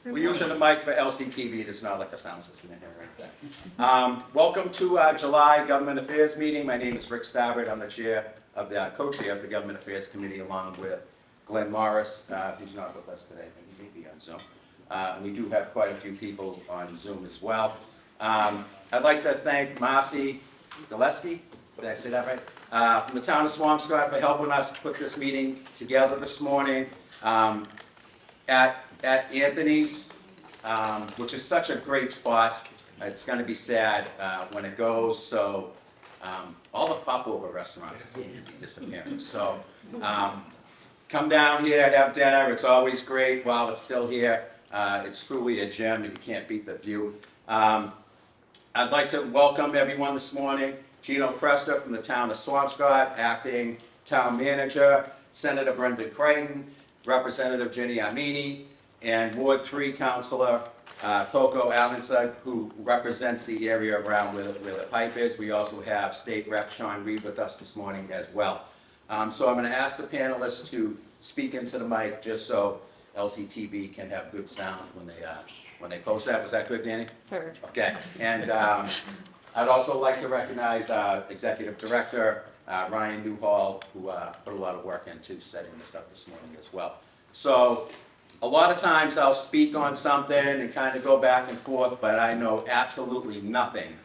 We're using the mic for LCTV, there's not like a sound system in here right there. Welcome to our July Government Affairs meeting. My name is Rick Starrett. I'm the co-chair of the Government Affairs Committee, along with Glenn Morris, who's not with us today, but he may be on Zoom. We do have quite a few people on Zoom as well. I'd like to thank Marcy Gillespie, did I say that right? From the Town of Swampscott for helping us put this meeting together this morning. At Anthony's, which is such a great spot. It's going to be sad when it goes, so all the popover restaurants seem to be disappearing. So come down here, have dinner. It's always great while it's still here. It's truly a gem, and you can't beat the view. I'd like to welcome everyone this morning. Gino Cresta from the Town of Swampscott, Acting Town Manager, Senator Brendan Crighton, Representative Jenny Armini, and Ward 3 Councilor Coco Alinsug, who represents the area around where the pipe is. We also have State Rep Sean Reed with us this morning as well. So I'm going to ask the panelists to speak into the mic just so LCTV can have good sound when they post that. Was that good, Danny? Sure. Okay. And I'd also like to recognize Executive Director Ryan Newhall, who put a lot of work into setting this up this morning as well. So a lot of times I'll speak on something and kind of go back and forth, but I know absolutely nothing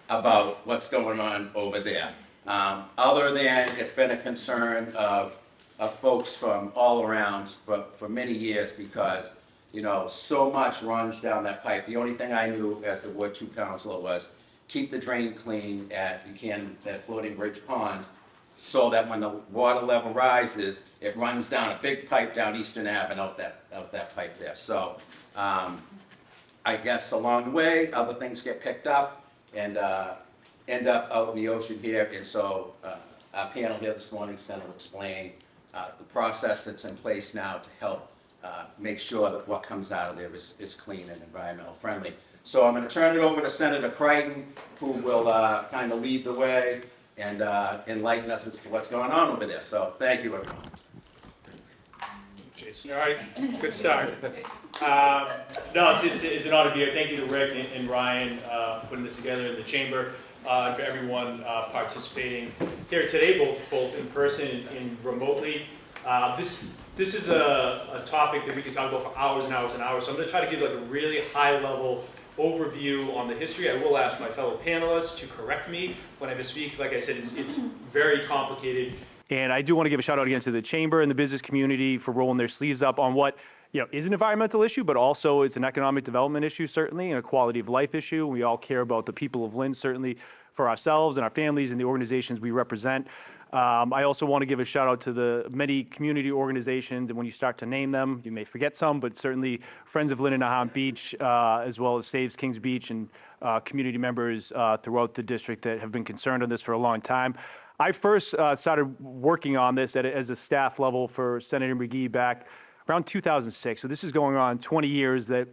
about what's going on over there. Other than it's been a concern of folks from all around for many years because, you know, so much runs down that pipe. The only thing I knew as the Ward 2 Councilor was keep the drain clean at Floating Bridge Pond, so that when the water level rises, it runs down a big pipe down Eastern Ave and out that pipe there. So I guess along the way, other things get picked up and end up out in the ocean here. And so our panel here this morning is going to explain the process that's in place now to help make sure that what comes out of there is clean and environmental friendly. So I'm going to turn it over to Senator Crighton, who will kind of lead the way and enlighten us as to what's going on over there. So thank you, everyone. Jason, all right, good start. No, it's an honor to be here. Thank you to Rick and Ryan for putting this together in the chamber, and for everyone participating here today, both in person and remotely. This is a topic that we can talk about for hours and hours and hours. So I'm going to try to give like a really high-level overview on the history. I will ask my fellow panelists to correct me when I misspeak. Like I said, it's very complicated. And I do want to give a shout out again to the chamber and the business community for rolling their sleeves up on what is an environmental issue, but also it's an economic development issue, certainly, and a quality of life issue. We all care about the people of Lynn, certainly for ourselves and our families and the organizations we represent. I also want to give a shout out to the many community organizations, and when you start to name them, you may forget some, but certainly Friends of Lynn and Nahant Beach, as well as Saves Kings Beach, and community members throughout the district that have been concerned on this for a long time. I first started working on this as a staff level for Senator McGee back around 2006. So this is going on 20 years that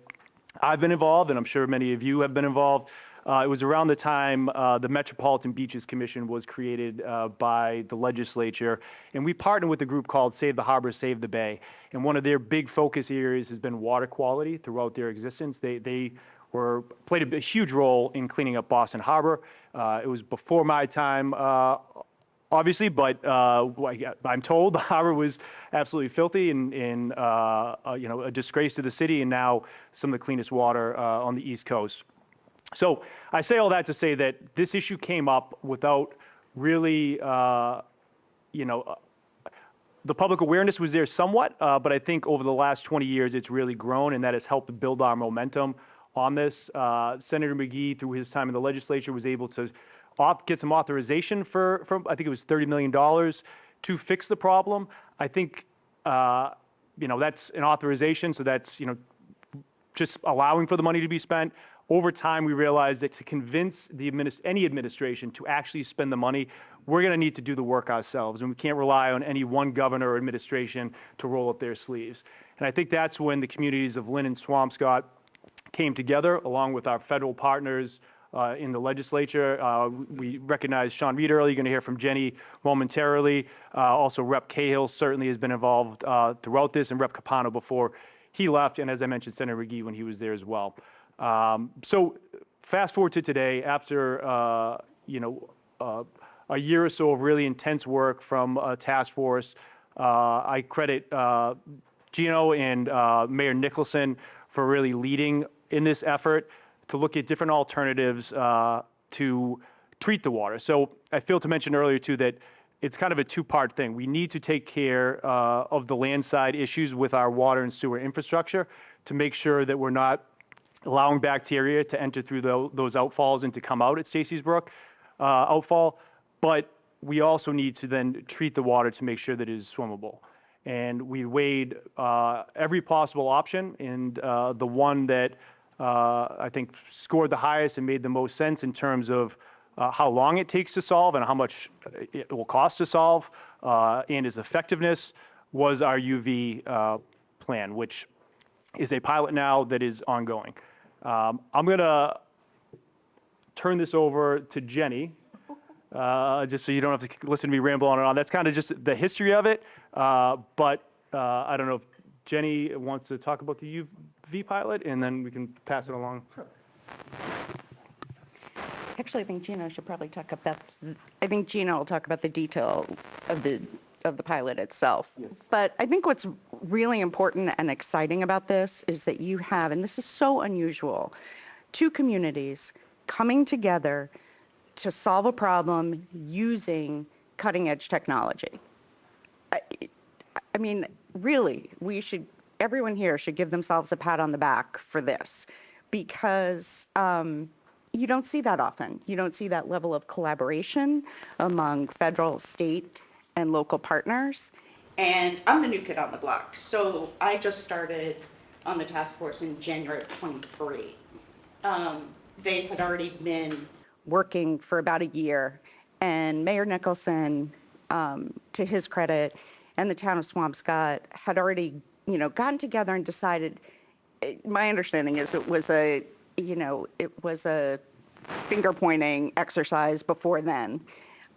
I've been involved, and I'm sure many of you have been involved. It was around the time the Metropolitan Beaches Commission was created by the legislature, and we partnered with a group called Save the Harbor, Save the Bay. And one of their big focus areas has been water quality throughout their existence. They played a huge role in cleaning up Boston Harbor. It was before my time, obviously, but I'm told the harbor was absolutely filthy and a disgrace to the city, and now some of the cleanest water on the East Coast. So I say all that to say that this issue came up without really, the public awareness was there somewhat, but I think over the last 20 years it's really grown, and that has helped to build our momentum on this. Senator McGee, through his time in the legislature, was able to get some authorization for I think it was $30 million to fix the problem. I think, that's an authorization, so that's, just allowing for the money to be spent. Over time, we realized that to convince any administration to actually spend the money, we're going to need to do the work ourselves, and we can't rely on any one governor or administration to roll up their sleeves. And I think that's when the communities of Lynn and Swampscott came together, along with our federal partners in the legislature. We recognize Sean Reed earlier. You're going to hear from Jenny momentarily. Also, Rep. Cahill certainly has been involved throughout this, and Rep. Capano before he left, and as I mentioned, Senator McGee when he was there as well. So fast forward to today, after a year or so of really intense work from a task force. I credit Gino and Mayor Nicholson for really leading in this effort to look at different alternatives to treat the water. So I failed to mention earlier too that it's kind of a two-part thing. We need to take care of the landside issues with our water and sewer infrastructure to make sure that we're not allowing bacteria to enter through those outfalls and to come out at Stacy's Brook outfall. But we also need to then treat the water to make sure that it is swimmable. And we weighed every possible option, and the one that I think scored the highest and made the most sense in terms of how long it takes to solve and how much it will cost to solve, and its effectiveness was our UV plan, which is a pilot now that is ongoing. I'm going to turn this over to Jenny, just so you don't have to listen to me ramble on and on. That's kind of just the history of it, but I don't know if Jenny wants to talk about the UV pilot, and then we can pass it along. Sure. Actually, I think Gino should probably talk about, I think Gino will talk about the details of the pilot itself. Yes. But I think what's really important and exciting about this is that you have, and this is so unusual, two communities coming together to solve a problem using cutting-edge technology. I mean, really, everyone here should give themselves a pat on the back for this, because you don't see that often. You don't see that level of collaboration among federal, state, and local partners. And I'm the new kid on the block, so I just started on the task force in January of 23. They had already been working for about a year, and Mayor Nicholson, to his credit, and the Town of Swampscott had already, gotten together and decided. My understanding is it was a finger pointing exercise before then,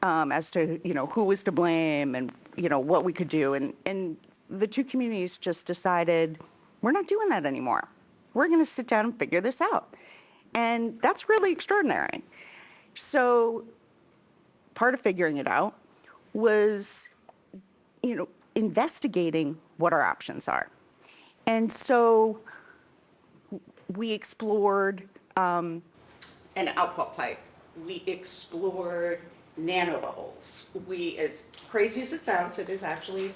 as to who was to blame and what we could do, and the two communities just decided we're not doing that anymore. We're going to sit down and figure this out, and that's really extraordinary. So part of figuring it out was investigating what our options are. And so we explored an outfall pipe. We explored nanobubbles. As crazy as it sounds, it is actually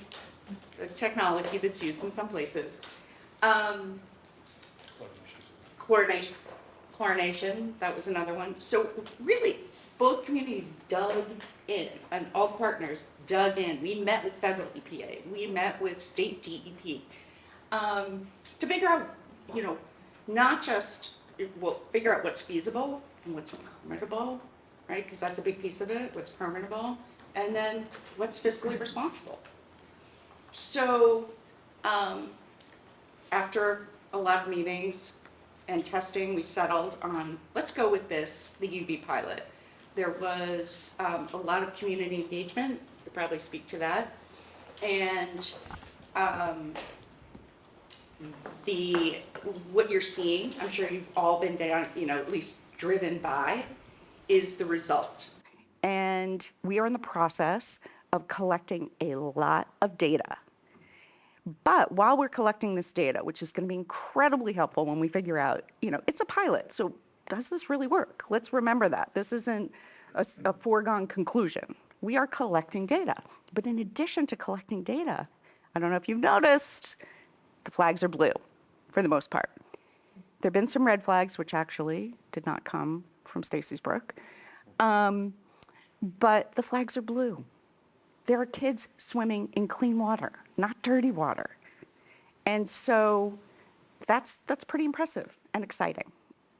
a technology that's used in some places. Chlorination, that was another one. So really, both communities dug in, and all the partners dug in. We met with federal EPA. We met with state DEP to figure out, not just, figure out what's feasible and what's permittable, right? Because that's a big piece of it, what's permittable, and then what's fiscally responsible. So after a lot of meetings and testing, we settled on, let's go with this, the UV pilot. There was a lot of community engagement, you could probably speak to that. And what you're seeing, I'm sure you've all been down, at least driven by, is the result. And we are in the process of collecting a lot of data. But while we're collecting this data, which is going to be incredibly helpful when we figure out, it's a pilot, so does this really work? Let's remember that. This isn't a foregone conclusion. We are collecting data. But in addition to collecting data, I don't know if you've noticed, the flags are blue for the most part. There have been some red flags, which actually did not come from Stacy's Brook. But the flags are blue. There are kids swimming in clean water, not dirty water. And so that's pretty impressive and exciting.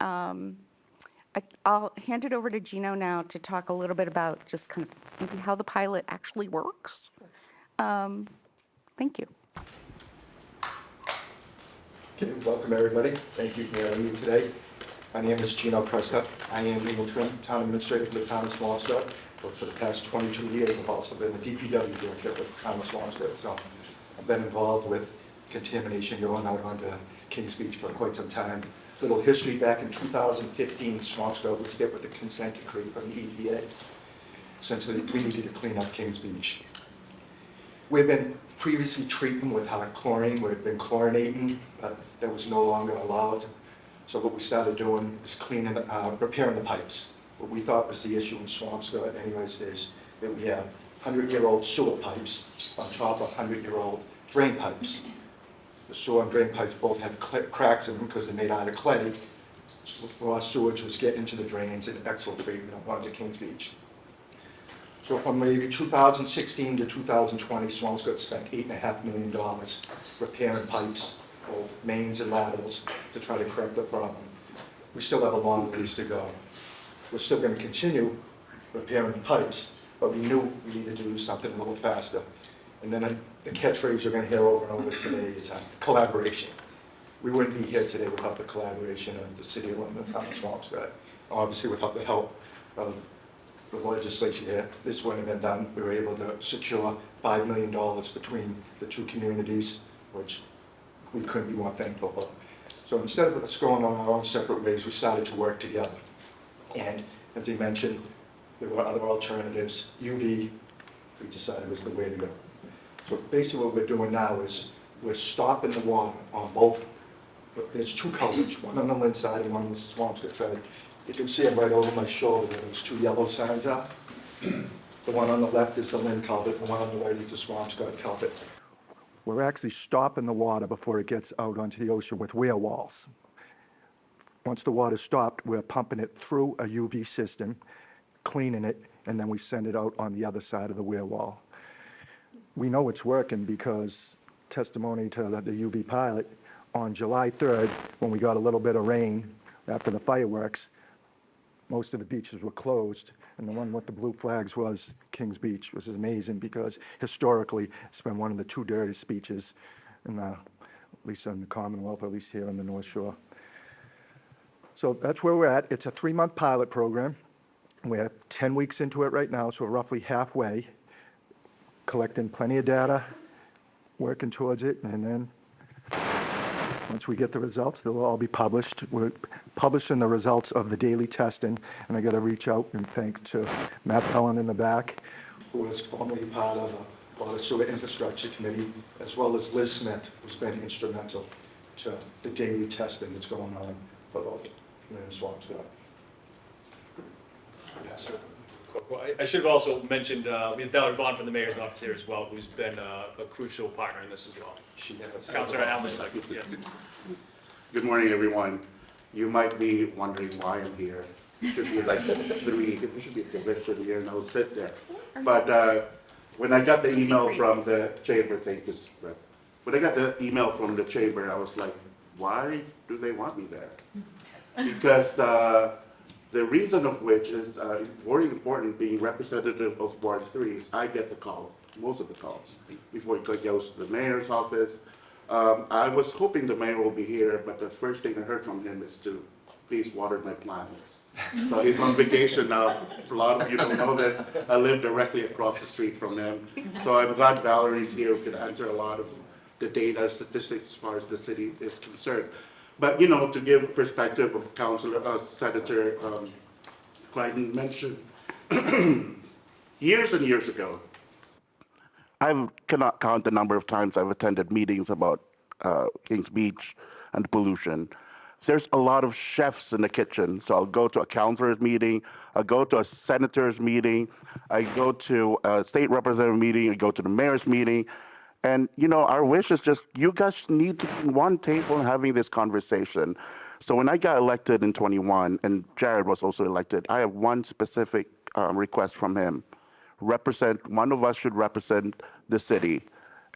I'll hand it over to Gino now to talk a little bit about just kind of maybe how the pilot actually works. Thank you. Okay, welcome everybody. Thank you for having me today. My name is Gino Cresta. I am legal town administrator for the Town of Swampscott. For the past 22 years, I've also been the DPW director for the Town of Swampscott. So I've been involved with contamination going out onto Kings Beach for quite some time. Little history, back in 2015, Swampscott was hit with a consent decree from the EPA. Essentially, we needed to clean up Kings Beach. We've been previously treating with hard chlorine, we've been chlorinating, but that was no longer allowed. So what we started doing is repairing the pipes. What we thought was the issue in Swampscott anyways is that we have 100-year-old sewer pipes on top of 100-year-old drain pipes. The sewer and drain pipes both have cracks in them because they're made out of clay. So raw sewage was getting into the drains and exfiltrating onto Kings Beach. So from maybe 2016 to 2020, Swampscott spent $8.5 million repairing pipes, both mains and laterals, to try to correct the problem. We still have a long ways to go. We're still going to continue repairing the pipes, but we knew we needed to do something a little faster. And then the catchphrase you're going to hear over and over today is collaboration. We wouldn't be here today without the collaboration of the City of Lynn and the Town of Swampscott. Obviously, without the help of the legislation here, this wouldn't have been done. We were able to secure $5 million between the two communities, which we couldn't be more thankful for. So instead of us going on our own separate ways, we started to work together. And as he mentioned, there were other alternatives. UV, we decided was the way to go. So basically what we're doing now is we're stopping the water on both. There's two culverts, one on the Lynn side and one on the Swampscott side. You can see them right over my shoulder where those two yellow signs are. The one on the left is the Lynn culvert, the one on the right is the Swampscott culvert. We're actually stopping the water before it gets out onto the ocean with weir walls. Once the water's stopped, we're pumping it through a UV system, cleaning it, and then we send it out on the other side of the weir wall. We know it's working because testimony to the UV pilot, on July 3rd, when we got a little bit of rain after the fireworks, most of the beaches were closed, and the one with the blue flags was Kings Beach, which is amazing because historically it's been one of the two dirtiest beaches in at least in the Commonwealth, at least here on the North Shore. So that's where we're at. It's a 3-month pilot program. We're 10 weeks into it right now, so we're roughly halfway, collecting plenty of data, working towards it, and then once we get the results, they'll all be published. We're publishing the results of the daily testing, and I got to reach out and thank to Matt Pellin in the back, who was formerly part of the Water Sewer Infrastructure Committee, as well as Liz Smith, who's been instrumental to the daily testing that's going on for both Lynn and Swampscott. Well, I should have also mentioned, we have Valerie Vaughn from the mayor's office here as well, who's been a crucial partner in this as well. She has. Councilor Alinsug, yes. Good morning, everyone. You might be wondering why I'm here. It should be like 3, it should be the rest of the year and I'll sit there. But when I got the email from the chamber, thank you, Brett. When I got the email from the chamber, I was like, why do they want me there? Because the reason of which is very important, being representative of Ward 3, is I get the calls, most of the calls, before it goes to the mayor's office. I was hoping the mayor will be here, but the first thing I heard from him is to please water my plants. So he's on vacation now. A lot of you don't know this. I live directly across the street from him. So I'm glad Valerie's here, who can answer a lot of the data, statistics as far as the city is concerned. But, you know, to give perspective of Senator Crighton mentioned, years and years ago, I cannot count the number of times I've attended meetings about Kings Beach and pollution. There's a lot of chefs in the kitchen, so I'll go to a councilor's meeting, I'll go to a senator's meeting, I go to a state representative meeting, I go to the mayor's meeting, and, you know, our wish is just, you guys need to be at one table and having this conversation. So when I got elected in 21, and Jared was also elected, I have one specific request from him. One of us should represent the city.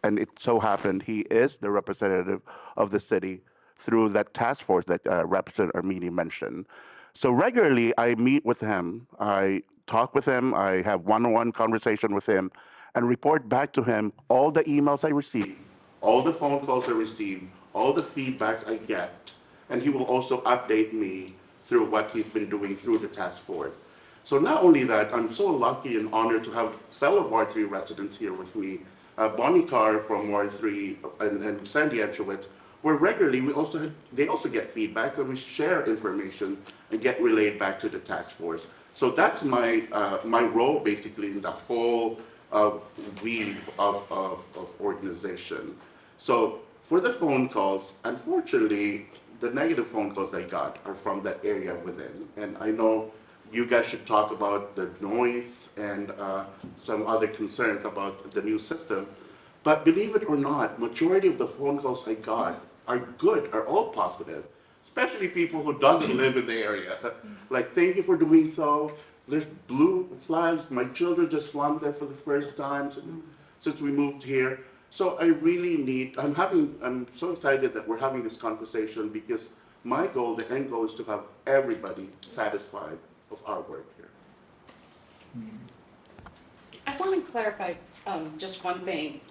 And it so happened he is the representative of the city through that task force that Representative Armini mentioned. So regularly I meet with him, I talk with him, I have one-on-one conversation with him, and report back to him all the emails I receive, all the phone calls I receive, all the feedbacks I get, and he will also update me through what he's been doing through the task force. So not only that, I'm so lucky and honored to have fellow Ward 3 residents here with me, Bonnie Carr from Ward 3 and Sandy Anchowitz, where regularly they also get feedback, and we share information and get relayed back to the task force. So that's my role basically in the whole wheel of organization. So for the phone calls, unfortunately, the negative phone calls I got are from that area within. And I know you guys should talk about the noise and some other concerns about the new system. But believe it or not, majority of the phone calls I got are good, are all positive, especially people who doesn't live in the area. Like, thank you for doing so. There's blue flags. My children just swam there for the first time since we moved here. So I really need, I'm so excited that we're having this conversation because my goal, the end goal is to have everybody satisfied of our work here. I want to clarify just one thing.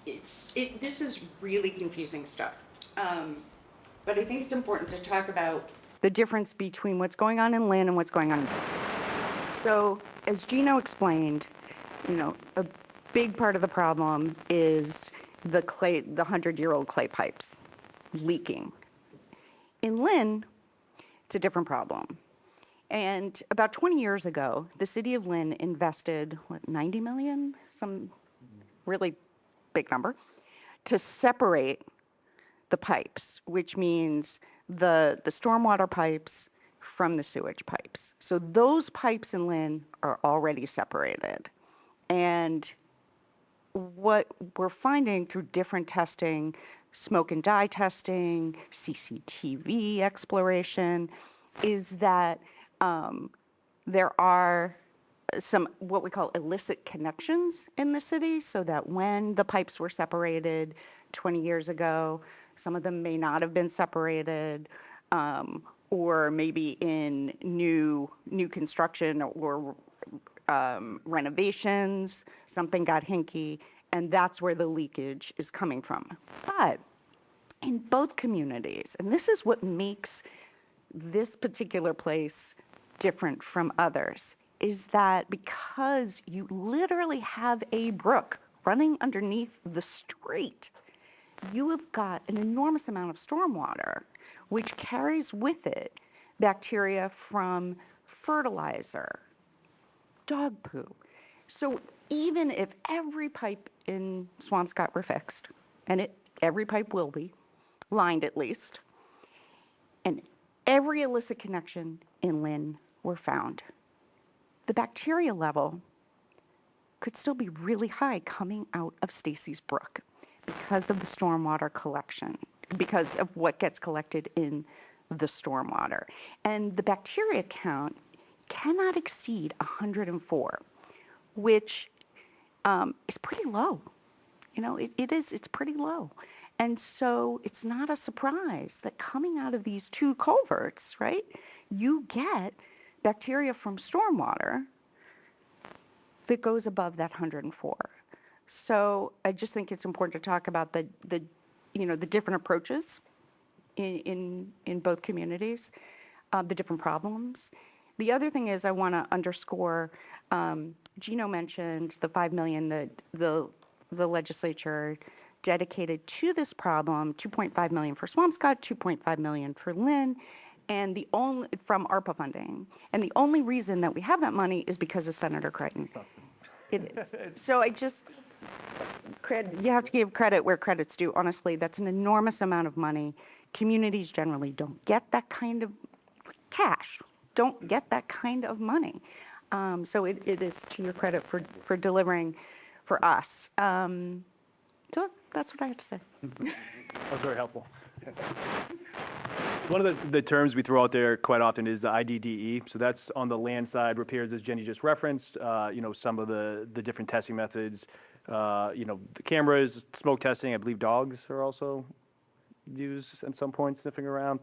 This is really confusing stuff. But I think it's important to talk about the difference between what's going on in Lynn and what's going on in. So, as Gino explained, a big part of the problem is the 100-year-old clay pipes leaking. In Lynn, it's a different problem. And about 20 years ago, the City of Lynn invested, $90 million? Some really big number, to separate the pipes, which means the stormwater pipes from the sewage pipes. So those pipes in Lynn are already separated. And what we're finding through different testing, smoke and dye testing, CCTV exploration, is that there are some what we call illicit connections in the city, so that when the pipes were separated 20 years ago, some of them may not have been separated, or maybe in new construction or renovations, something got hinky, and that's where the leakage is coming from. But in both communities, and this is what makes this particular place different from others, is that because you literally have a brook running underneath the street, you have got an enormous amount of stormwater, which carries with it bacteria from fertilizer, dog poo. So even if every pipe in Swampscott were fixed, and every pipe will be, lined at least, and every illicit connection in Lynn were found, the bacteria level could still be really high coming out of Stacy's Brook because of the stormwater collection, because of what gets collected in the stormwater. And the bacteria count cannot exceed 104, which is pretty low. It's pretty low. And so it's not a surprise that coming out of these two culverts, right, you get bacteria from stormwater that goes above that 104. So I just think it's important to talk about the different approaches in both communities, the different problems. The other thing is I want to underscore, Gino mentioned the $5 million that the legislature dedicated to this problem, $2.5 million for Swampscott, $2.5 million for Lynn, and from ARPA funding. And the only reason that we have that money is because of Senator Crighton. It is. So you have to give credit where credit's due. Honestly, that's an enormous amount of money. Communities generally don't get that kind of cash, don't get that kind of money. So it is to your credit for delivering for us. So that's what I have to say. That was very helpful. One of the terms we throw out there quite often is the IDDE. So that's on the land side repairs, as Jenny just referenced. Some of the different testing methods. The cameras, smoke testing. I believe dogs are also used at some point, sniffing around.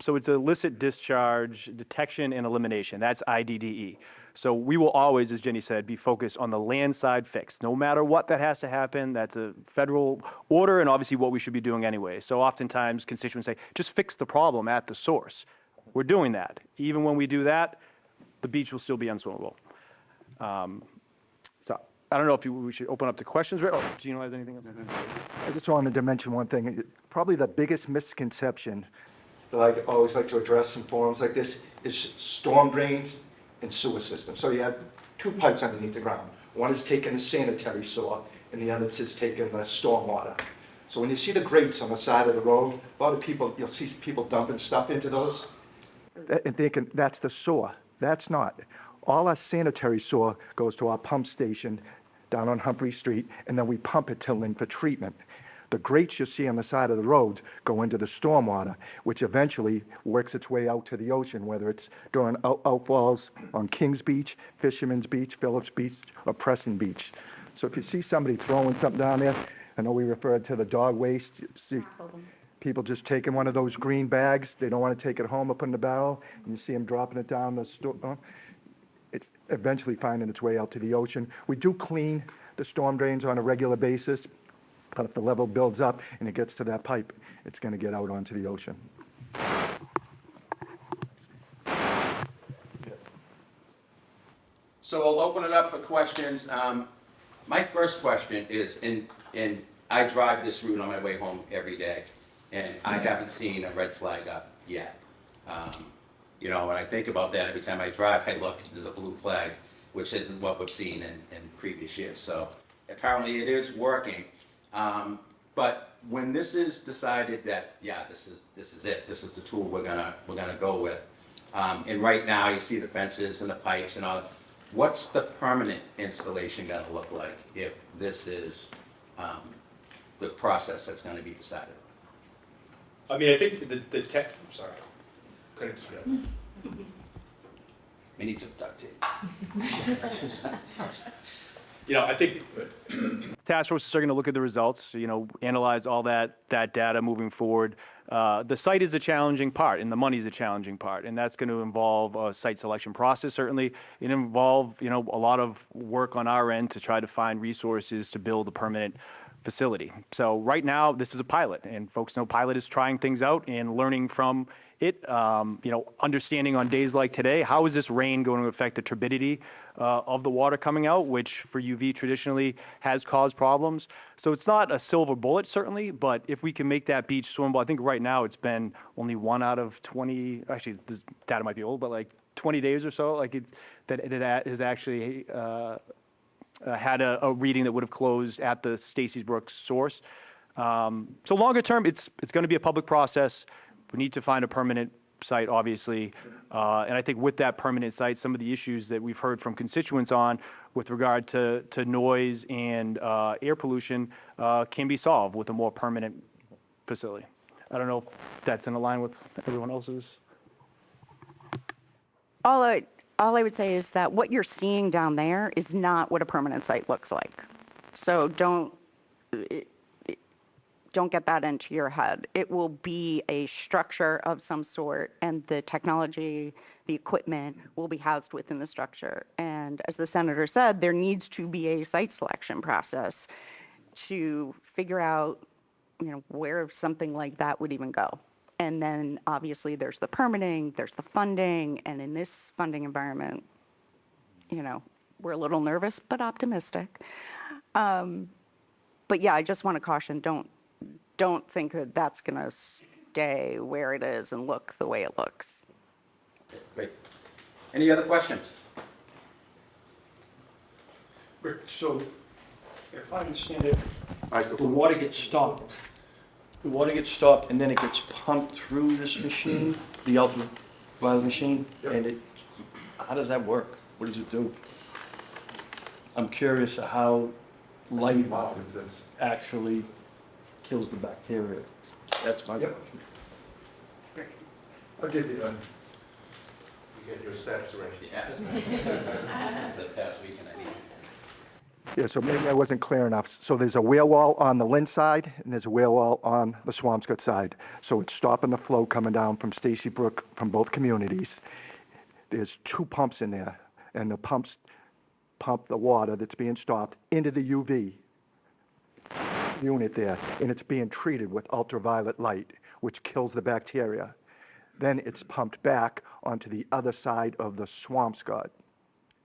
So it's illicit discharge detection and elimination. That's IDDE. So we will always, as Jenny said, be focused on the land side fix. No matter what that has to happen, that's a federal order and obviously what we should be doing anyway. So oftentimes constituents say, just fix the problem at the source. We're doing that. Even when we do that, the beach will still be unswimmable. So I don't know if we should open up to questions. Oh, Gino has anything else? I just wanted to mention one thing. Probably the biggest misconception that I always like to address in forums like this is storm drains and sewer systems. So you have two pipes underneath the ground. One is taking the sanitary sewer, and the other is taking the stormwater. So when you see the grates on the side of the road, a lot of people, you'll see people dumping stuff into those and thinking that's the sewer. That's not. All our sanitary sewer goes to our pump station down on Humphrey Street, and then we pump it to Lynn for treatment. The grates you see on the side of the roads go into the stormwater, which eventually works its way out to the ocean, whether it's during outfalls on Kings Beach, Fisherman's Beach, Phillips Beach, or Preston Beach. So if you see somebody throwing something down there, I know we referred to the dog waste. You see people just taking one of those green bags. They don't want to take it home or put in the barrel, and you see them dropping it down the store. It's eventually finding its way out to the ocean. We do clean the storm drains on a regular basis, but if the level builds up and it gets to that pipe, it's going to get out onto the ocean. So we'll open it up for questions. My first question is, and I drive this route on my way home every day, and I haven't seen a red flag up yet. You know, when I think about that, every time I drive, I look, there's a blue flag, which isn't what we've seen in previous years. So apparently it is working. But when this is decided that, yeah, this is it, this is the tool we're gonna go with. And right now you see the fences and the pipes and all. What's the permanent installation gonna look like if this is the process that's gonna be decided? I mean, I think the tech, I'm sorry, couldn't just read. We need some duct tape. You know, I think, Task force is going to look at the results, you know, analyze all that data moving forward. The site is a challenging part, and the money is a challenging part, and that's going to involve a site selection process, certainly. It involve, you know, a lot of work on our end to try to find resources to build a permanent facility. So right now, this is a pilot, and folks know pilot is trying things out and learning from it, you know, understanding on days like today, how is this rain going to affect the turbidity of the water coming out, which for UV traditionally has caused problems. So it's not a silver bullet, certainly, but if we can make that beach swimmable, I think right now it's been only 1 out of 20, actually this data might be old, but like 20 days or so, like it has actually had a reading that would have closed at the Stacey's Brook source. So longer term, it's going to be a public process. We need to find a permanent site, obviously. And I think with that permanent site, some of the issues that we've heard from constituents on with regard to noise and air pollution can be solved with a more permanent facility. I don't know if that's in line with everyone else's. All I would say is that what you're seeing down there is not what a permanent site looks like. So don't get that into your head. It will be a structure of some sort, and the technology, the equipment will be housed within the structure. And as the senator said, there needs to be a site selection process to figure out, you know, where something like that would even go. And then obviously there's the permitting, there's the funding, and in this funding environment, you know, we're a little nervous but optimistic. But yeah, I just want to caution, don't think that that's going to stay where it is and look the way it looks. Great. Any other questions? Rick, so if I understand it, I- the water gets stopped. The water gets stopped and then it gets pumped through this machine, the ultraviolet machine, and how does that work? What does it do? I'm curious how light actually kills the bacteria. That's my Yep. question. I'll give you, You get your steps right. Yeah. The past weekend I needed. yeah, so maybe I wasn't clear enough. So there's a whale wall on the Lynn side, and there's a whale wall on the Swampscott side. So it's stopping the flow coming down from Stacey Brook from both communities. There's 2 pumps in there, and the pumps pump the water that's being stopped into the UV unit there, and it's being treated with ultraviolet light, which kills the bacteria. Then it's pumped back onto the other side of the Swampscott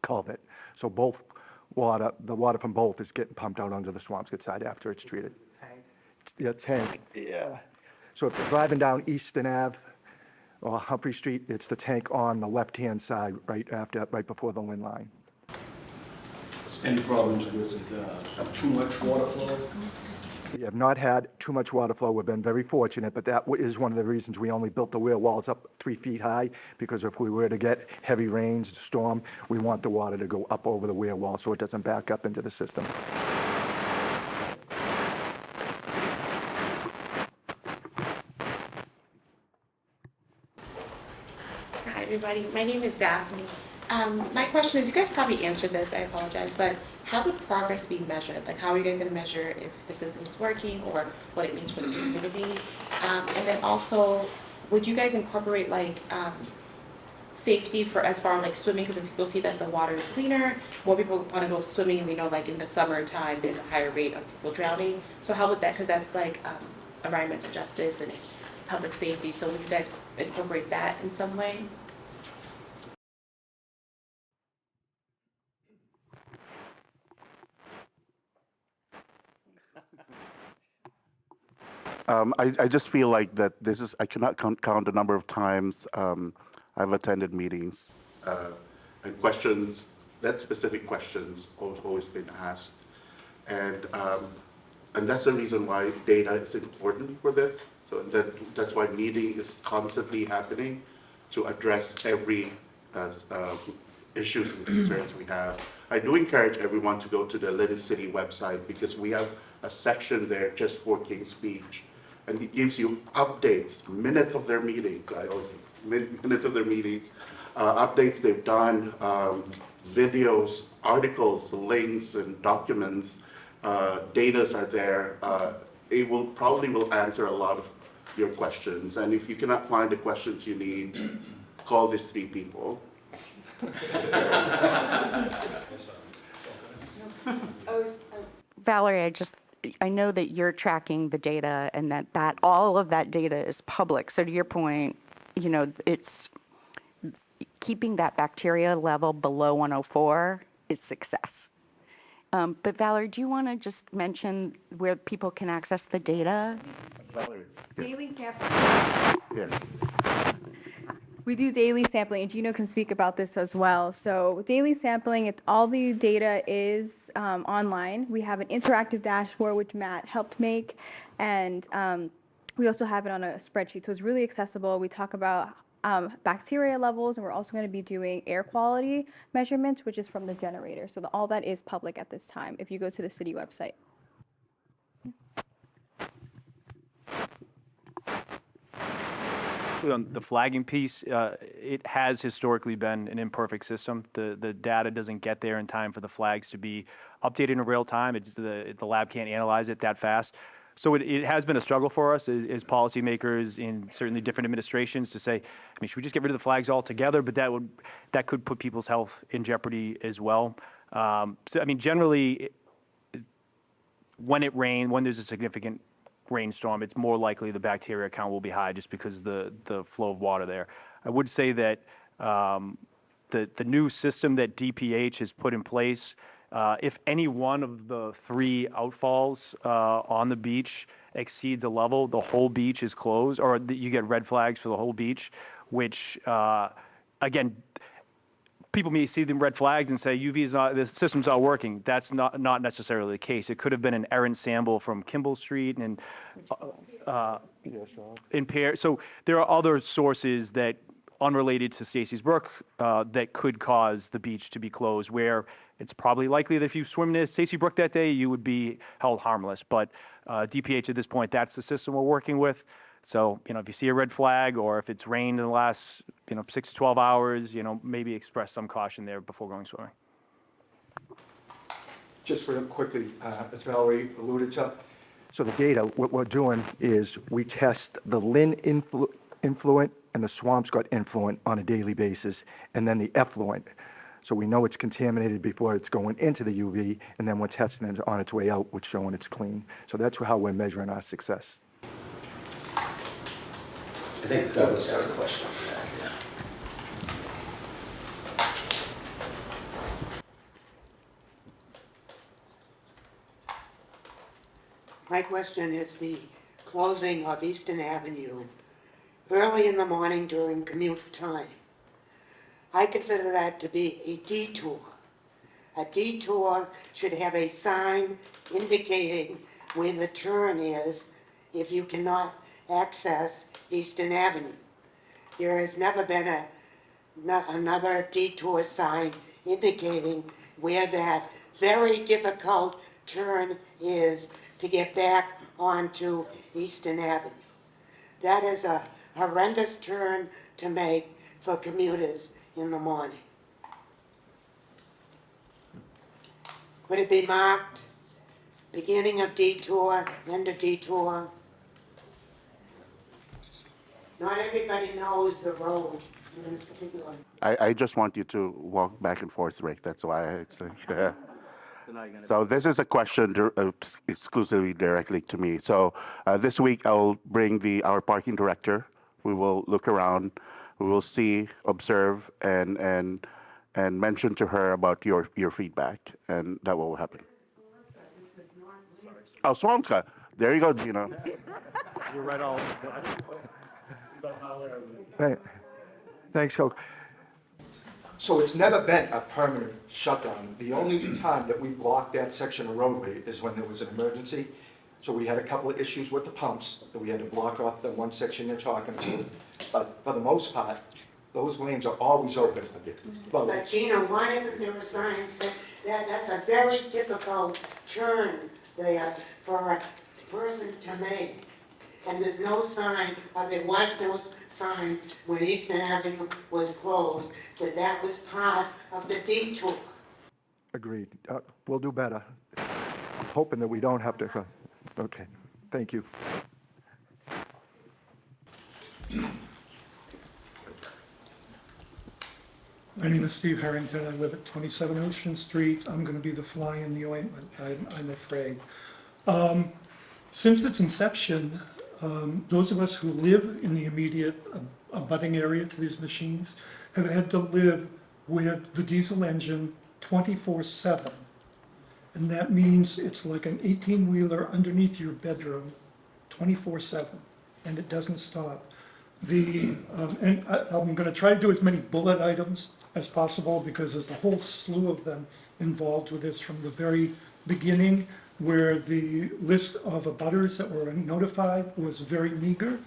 culvert. So both water, the water from both is getting pumped out onto the Swampscott side after it's treated. Yeah, tank, yeah. So if you're driving down Easton Ave or Humphrey Street, it's the tank on the left-hand side, right before the Lynn line. Any problems with too much water flow? We have not had too much water flow. We've been very fortunate, but that is one of the reasons we only built the weir walls up 3 feet high, because if we were to get heavy rains, storm, we want the water to go up over the weir wall so it doesn't back up into the system. Hi, everybody. My name is Daphne. My question is, you guys probably answered this, I apologize, but how would progress be measured? Like, how are you guys going to measure if the system is working or what it means for the community? And then also, would you guys incorporate like safety for as far as like swimming? Because if people see that the water is cleaner, more people want to go swimming, and we know like in the summertime there's a higher rate of people drowning. So how would that? Because that's like environmental justice and it's public safety. So would you guys incorporate that in some way? I just feel like that this is, I cannot count the number of times I've attended meetings and questions, that specific questions always been asked. And that's the reason why data is important for this. So that's why meeting is constantly happening to address every issues and concerns we have. I do encourage everyone to go to the Lynn City website, because we have a section there just for King's Speech. And it gives you updates, minutes of their meetings, minutes of their meetings, updates they've done, videos, articles, links, and documents. Datas are there. It will probably answer a lot of your questions. And if you cannot find the questions you need, call these 3 people. Valerie, I know that you're tracking the data and that all of that data is public. So to your point, you know, it's keeping that bacteria level below 104 is success. But Valerie, do you want to just mention where people can access the data? Valerie. Daily sampling. Yeah. We do daily sampling, and Gino can speak about this as well. So daily sampling, all the data is online. We have an interactive dashboard, which Matt helped make, and we also have it on a spreadsheet. So it's really accessible. We talk about bacteria levels, and we're also going to be doing air quality measurements, which is from the generator. So all that is public at this time if you go to the city website. On the flagging piece, it has historically been an imperfect system. The data doesn't get there in time for the flags to be updated in real time. The lab can't analyze it that fast. So it has been a struggle for us as policymakers in certainly different administrations to say, I mean, should we just get rid of the flags altogether? But that could put people's health in jeopardy as well. So I mean, generally, when there's a significant rainstorm, it's more likely the bacteria count will be high just because the flow of water there. I would say that the new system that DPH has put in place, if any one of the 3 outfalls on the beach exceeds a level, the whole beach is closed, or you get red flags for the whole beach, which again, people may see the red flags and say the system's not working. That's not necessarily the case. It could have been an errant sample from Kimball Street and impaired. So there are other sources that unrelated to Stacy's Brook that could cause the beach to be closed, where it's probably likely that if you swim to Stacy Brook that day, you would be held harmless. But DPH at this point, that's the system we're working with. So, you know, if you see a red flag or if it's rained in the last, 6 to 12 hours, maybe express some caution there before going swimming. Just real quickly, as Valerie alluded to, so the data, what we're doing is we test the Lynn influent and the Swampscott influent on a daily basis, and then the effluent. So we know it's contaminated before it's going into the UV, and then we're testing it on its way out, which showing it's clean. So that's how we're measuring our success. I think Douglas had a question on that, yeah. My question is the closing of Eastern Avenue early in the morning during commute time. I consider that to be a detour. A detour should have a sign indicating where the turn is if you cannot access Eastern Avenue. There has never been another detour sign indicating where that very difficult turn is to get back onto Eastern Avenue. That is a horrendous turn to make for commuters in the morning. Could it be marked beginning of detour, end of detour? Not everybody knows the road in this particular. I just want you to walk back and forth, Rick. That's why it's like, So this is a question exclusively directly to me. So this week I'll bring our parking director. We will look around, we will see, observe, and mention to her about your feedback, and that will happen. Oh, Swampscott. There you go, Gino. You're right all. Thanks, Coke. So it's never been a permanent shutdown. The only time that we blocked that section of roadway is when there was an emergency. So we had a couple of issues with the pumps, that we had to block off the one section you're talking about. But for the most part, those lanes are always open. But Gino, why isn't there a sign saying that's a very difficult turn there for a person to make? And there's no sign, or there was no sign when Eastern Avenue was closed, that was part of the detour. Agreed. We'll do better. I'm hoping that we don't have to. Okay, thank you. My name is Steve Harrington. I live at 27 Ocean Street. I'm going to be the fly in the ointment, I'm afraid. Since its inception, those of us who live in the immediate abutting area to these machines have had to live with the diesel engine 24/7. And that means it's like an 18-wheeler underneath your bedroom 24/7, and it doesn't stop. I'm going to try to do as many bullet items as possible because there's a whole slew of them involved with this from the very beginning, where the list of abutters that were notified was very meager.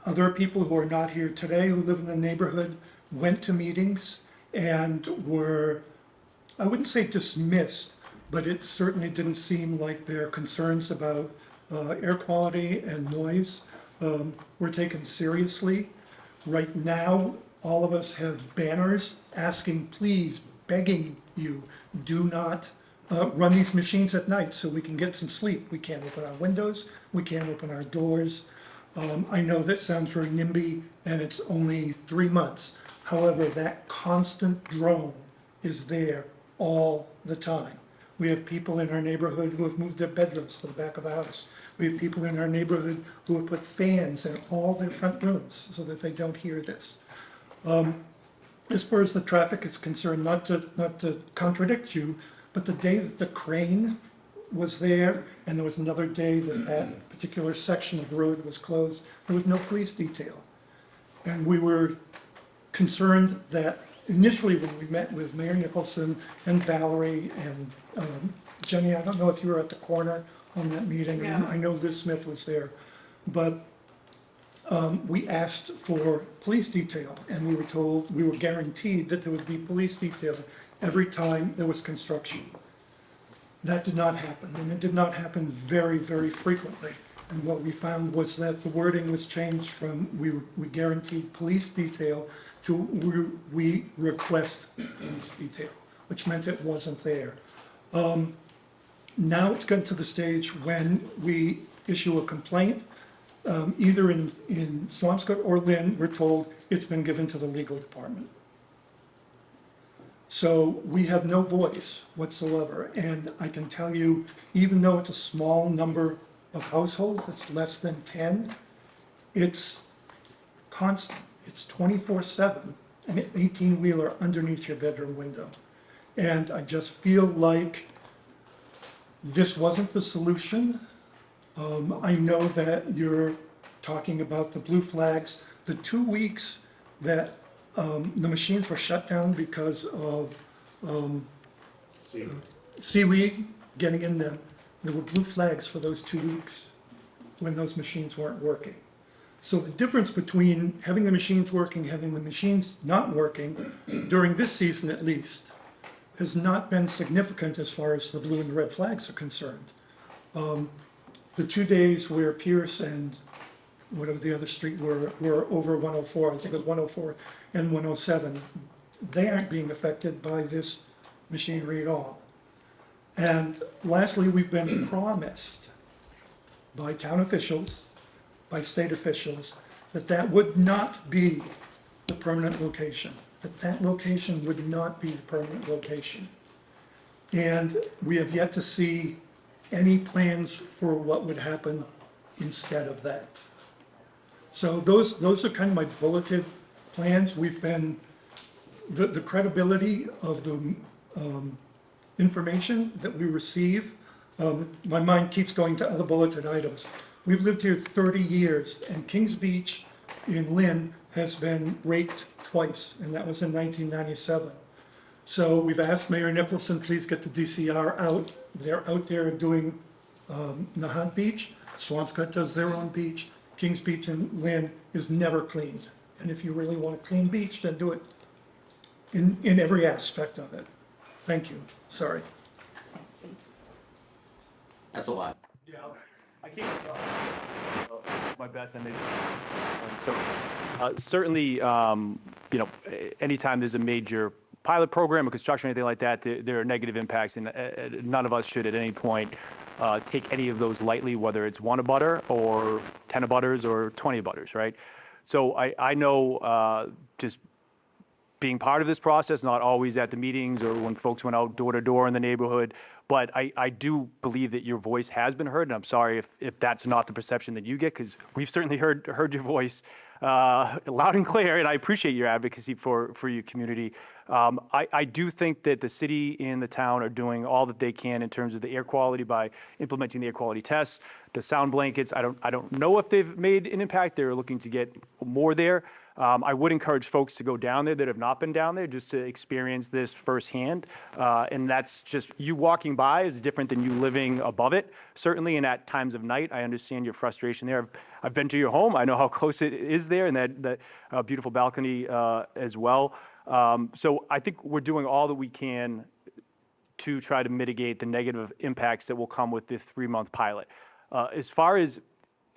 Other people who are not here today who live in the neighborhood went to meetings and were, I wouldn't say dismissed, but it certainly didn't seem like their concerns about air quality and noise were taken seriously. Right now, all of us have banners asking, please, begging you, do not run these machines at night so we can get some sleep. We can't open our windows, we can't open our doors. I know that sounds very NIMBY and it's only 3 months. However, that constant drone is there all the time. We have people in our neighborhood who have moved their bedrooms to the back of the house. We have people in our neighborhood who have put fans in all their front rooms so that they don't hear this. As far as the traffic is concerned, not to contradict you, but the day that the crane was there, and there was another day that that particular section of road was closed, there was no police detail. And we were concerned that initially when we met with Mayor Nicholson and Valerie and Jenny, I don't know if you were at the corner on that meeting. Yeah. I know Liz Smith was there, but we asked for police detail, and we were told, we were guaranteed that there would be police detail every time there was construction. That did not happen, and it did not happen very, very frequently. And what we found was that the wording was changed from we guaranteed police detail to we request police detail, which meant it wasn't there. Now it's gotten to the stage when we issue a complaint, either in Swampscott or Lynn, we're told it's been given to the legal department. So we have no voice whatsoever. And I can tell you, even though it's a small number of households, it's less than 10, it's constant. It's 24/7, an 18-wheeler underneath your bedroom window. And I just feel like This wasn't the solution. I know that you're talking about the blue flags. The 2 weeks that the machines were shut down because of seaweed getting in them, there were blue flags for those 2 weeks when those machines weren't working. So the difference between having the machines working, having the machines not working, during this season at least, has not been significant as far as the blue and the red flags are concerned. The 2 days where Pierce and whatever the other street were over 104, I think it was 104 and 107, they aren't being affected by this machinery at all. And lastly, we've been promised by town officials, by state officials, that that would not be the permanent location, that that location would not be the permanent location. And we have yet to see any plans for what would happen instead of that. So those are kind of my bulleted plans. We've been, the credibility of the information that we receive, my mind keeps going to other bulleted items. We've lived here 30 years, and Kings Beach in Lynn has been raked twice, and that was in 1997. So we've asked Mayor Nicholson, please get the DCR out. They're out there doing Nahant Beach. Swampscott does their own beach. Kings Beach in Lynn is never cleaned. And if you really want a clean beach, then do it in every aspect of it. Thank you. Sorry. That's a lot. Yeah, I can't my best, and so certainly, you know, anytime there's a major pilot program or construction or anything like that, there are negative impacts, and none of us should at any point take any of those lightly, whether it's 1 abutter or 10 abutters or 20 abutters, right? So I know just being part of this process, not always at the meetings or when folks went out door to door in the neighborhood, but I do believe that your voice has been heard, and I'm sorry if that's not the perception that you get, because we've certainly heard your voice loud and clear, and I appreciate your advocacy for your community. I do think that the city and the town are doing all that they can in terms of the air quality by implementing the air quality tests, the sound blankets. I don't know if they've made an impact. They're looking to get more there. I would encourage folks to go down there that have not been down there just to experience this firsthand. And that's just, you walking by is different than you living above it, certainly, and at times of night. I understand your frustration there. I've been to your home. I know how close it is there, and that beautiful balcony as well. So I think we're doing all that we can to try to mitigate the negative impacts that will come with this 3-month pilot. As far as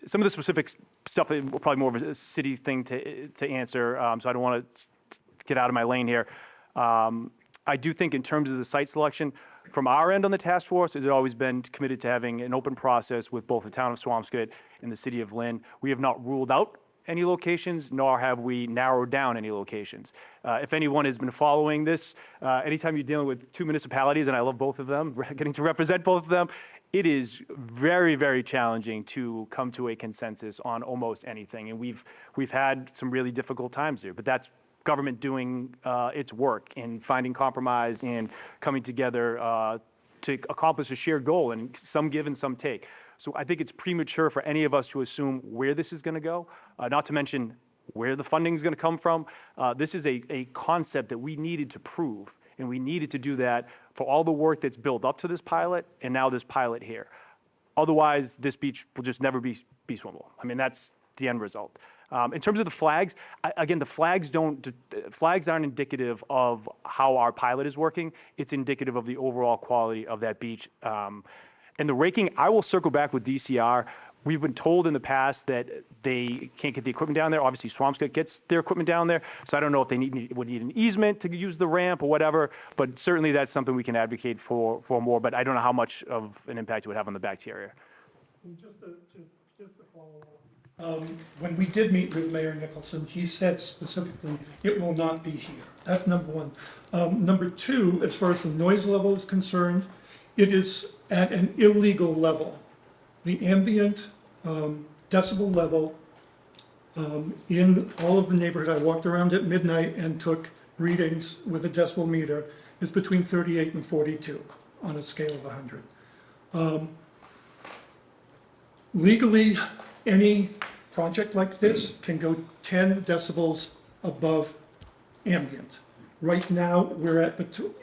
some of the specific stuff, probably more of a city thing to answer, so I don't want to get out of my lane here. I do think in terms of the site selection, from our end on the task force, has always been committed to having an open process with both the town of Swampscott and the city of Lynn. We have not ruled out any locations, nor have we narrowed down any locations. If anyone has been following this, anytime you're dealing with 2 municipalities, and I love both of them, getting to represent both of them, it is very, very challenging to come to a consensus on almost anything. And we've had some really difficult times here, but that's government doing its work and finding compromise and coming together to accomplish a shared goal, and some give and some take. So I think it's premature for any of us to assume where this is going to go, not to mention where the funding is going to come from. This is a concept that we needed to prove, and we needed to do that for all the work that's built up to this pilot, and now this pilot here. Otherwise, this beach will just never be swimmable. I mean, that's the end result. In terms of the flags, again, the flags aren't indicative of how our pilot is working. It's indicative of the overall quality of that beach. And the raking, I will circle back with DCR. We've been told in the past that they can't get the equipment down there. Obviously, Swampscott gets their equipment down there, so I don't know if they would need an easement to use the ramp or whatever, but certainly that's something we can advocate for more, but I don't know how much of an impact it would have on the bacteria. Just to follow up. When we did meet with Mayor Nicholson, he said specifically, it will not be here. That's number one. Number two, as far as the noise level is concerned, it is at an illegal level. The ambient decibel level in all of the neighborhood, I walked around at midnight and took readings with a decibel meter, is between 38 and 42 on a scale of 100. Legally, any project like this can go 10 decibels above ambient. Right now,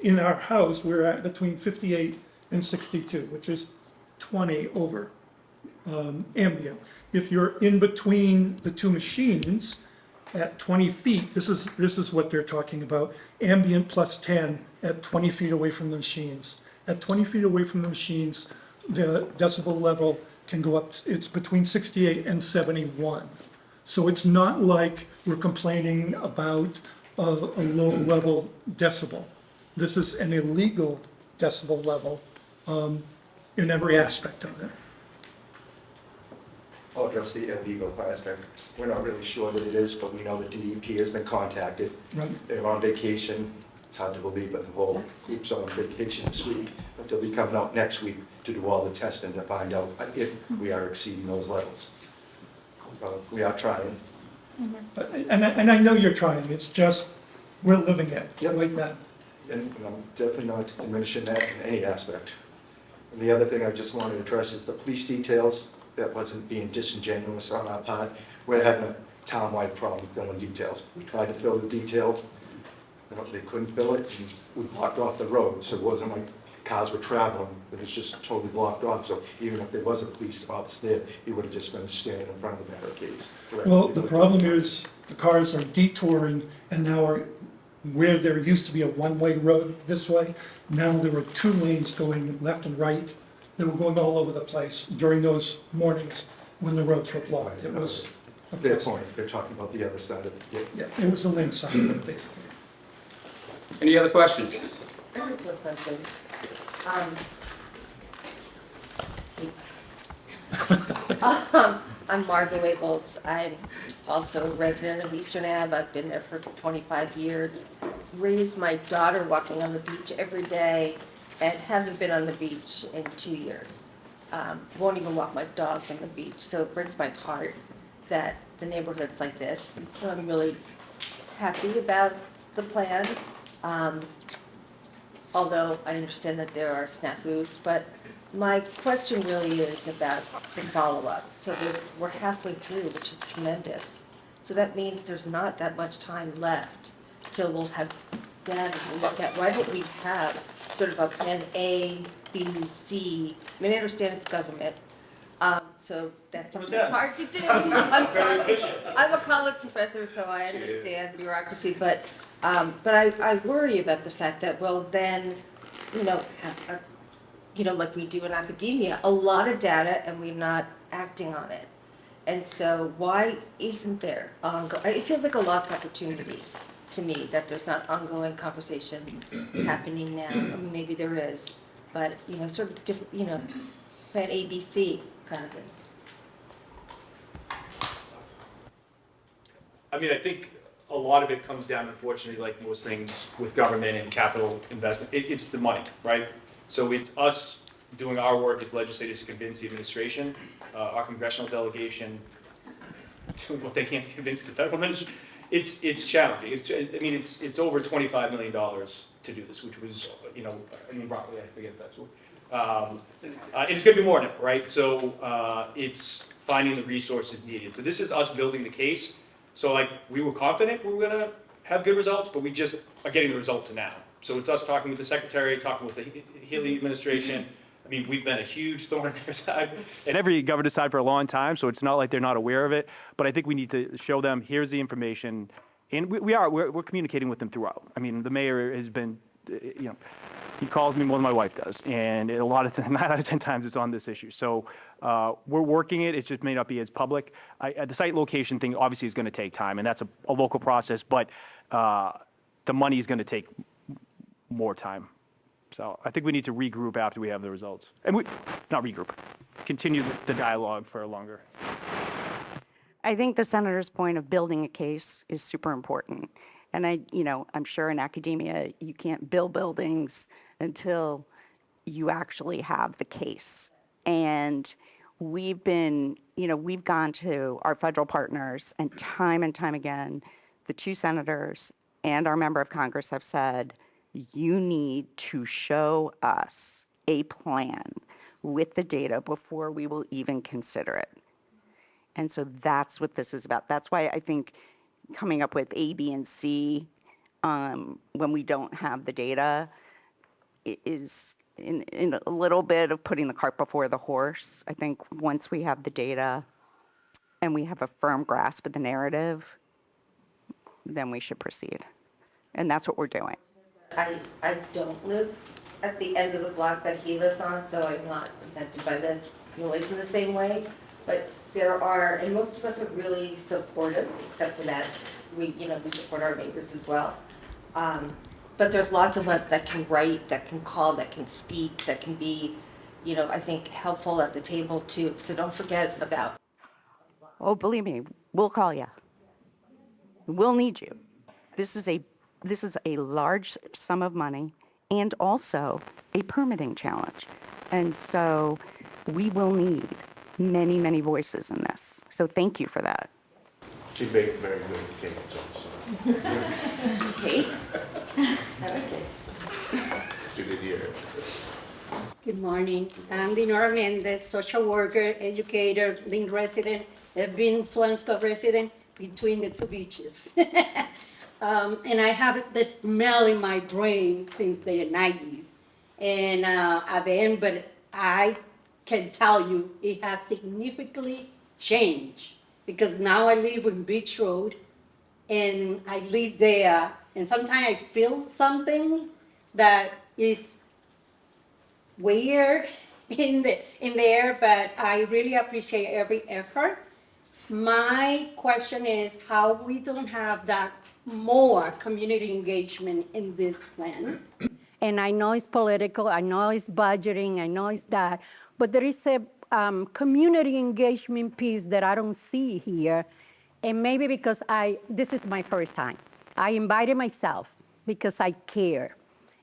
in our house, we're at between 58 and 62, which is 20 over ambient. If you're in between the two machines at 20 feet, this is what they're talking about, ambient plus 10 at 20 feet away from the machines. At 20 feet away from the machines, the decibel level can go up, it's between 68 and 71. So it's not like we're complaining about a low-level decibel. This is an illegal decibel level in every aspect of it. I'll address the illegal aspect. We're not really sure that it is, but we know the DEP has been contacted. Right. They're on vacation. It's hard to believe, but the whole group's on vacation this week. But they'll be coming out next week to do all the testing to find out if we are exceeding those levels. So we are trying. And I know you're trying, it's just, we're living it Yep. right now. And I'm definitely not diminishing that in any aspect. And the other thing I just wanted to address is the police details. That wasn't being disingenuous on our part. We're having a town-wide problem filling details. We tried to fill the detail, they couldn't fill it, and we blocked off the road, so it wasn't like cars were traveling, it was just totally blocked off, so even if there was a police officer there, he would have just been standing in front of the barricades. Well, the problem is, the cars are detouring, and now where there used to be a one-way road this way, now there are two lanes going left and right. They were going all over the place during those mornings when the roads were blocked. It was a Their mess. point, they're talking about the other side of it. Yeah, it was the Lynn side of it, basically. Any other questions? I have a quick question. I'm Margaret Wabels. I'm also a resident of Eastern Ave. I've been there for 25 years. Raised my daughter walking on the beach every day and haven't been on the beach in 2 years. Won't even walk my dogs on the beach. So it breaks my heart that the neighborhood's like this. And so I'm really happy about the plan. Although I understand that there are snafus, but my question really is about the follow-up. So we're halfway through, which is tremendous. So that means there's not that much time left till we'll have data to look at. Why don't we have sort of a plan A, B, C? I mean, I understand it's government, so that's something that's hard to do. I'm sorry. I'm a college professor, so I understand bureaucracy, but I worry about the fact that, well, then, like we do in academia, a lot of data and we're not acting on it. And so why isn't there it feels like a lost opportunity to me that there's not ongoing conversation happening now. I mean, maybe there is, but, sort of different, plan A, B, C kind of thing. I mean, I think a lot of it comes down, unfortunately, like most things with government and capital investment, it's the money, right? So it's us doing our work as legislators to convince the administration, our congressional delegation, doing what they can't convince the federal ministry. It's challenging. It's over $25 million to do this, which was, roughly, I forget if that's what. And it's going to be more now, right? So it's finding the resources needed. So this is us building the case. So we were confident we were going to have good results, but we just are getting the results now. So it's us talking with the secretary, talking with the Healy administration. I mean, we've been a huge thorn in their side. And every governor side for a long time, so it's not like they're not aware of it. But I think we need to show them, here's the information. And we're communicating with them throughout. I mean, the mayor has been, he calls me more than my wife does. And a lot of 9 out of 10 times it's on this issue. So we're working it. It just may not be as public. The site location thing obviously is going to take time, and that's a local process. But the money is going to take more time. So I think we need to regroup after we have the results. And not regroup, continue the dialogue for longer. I think the senator's point of building a case is super important. And I'm sure in academia, you can't build buildings until you actually have the case. And we've gone to our federal partners, and time again, the 2 senators and our member of Congress have said, you need to show us a plan with the data before we will even consider it. And so that's what this is about. That's why I think coming up with A, B, and C when we don't have the data is in a little bit of putting the cart before the horse. I think once we have the data and we have a firm grasp of the narrative, then we should proceed. And that's what we're doing. I don't live at the end of the block that he lives on, so I'm not affected by the noise in the same way. But there are, and most of us are really supportive, except for that we support our neighbors as well. But there's lots of us that can write, that can call, that can speak, that can be, I think helpful at the table too. So don't forget about. Oh, believe me, we'll call you. We'll need you. This is a large sum of money and also a permitting challenge. And so we will need many, many voices in this. So thank you for that. She baked very good cake, also. Cake? I like it. She did hear. Good morning. I'm Dinora Mendez, social worker, educator, Lynn resident. I've been Swampscott resident between the two beaches. And I have the smell in my brain since the 90s. And at the end, but I can tell you it has significantly changed because now I live on Beach Road and I live there. And sometimes I feel something that is weird in the air, but I really appreciate every effort. My question is how we don't have that more community engagement in this plan. And I know it's political, I know it's budgeting, I know it's that, but there is a community engagement piece that I don't see here. And maybe because this is my first time. I invited myself because I care.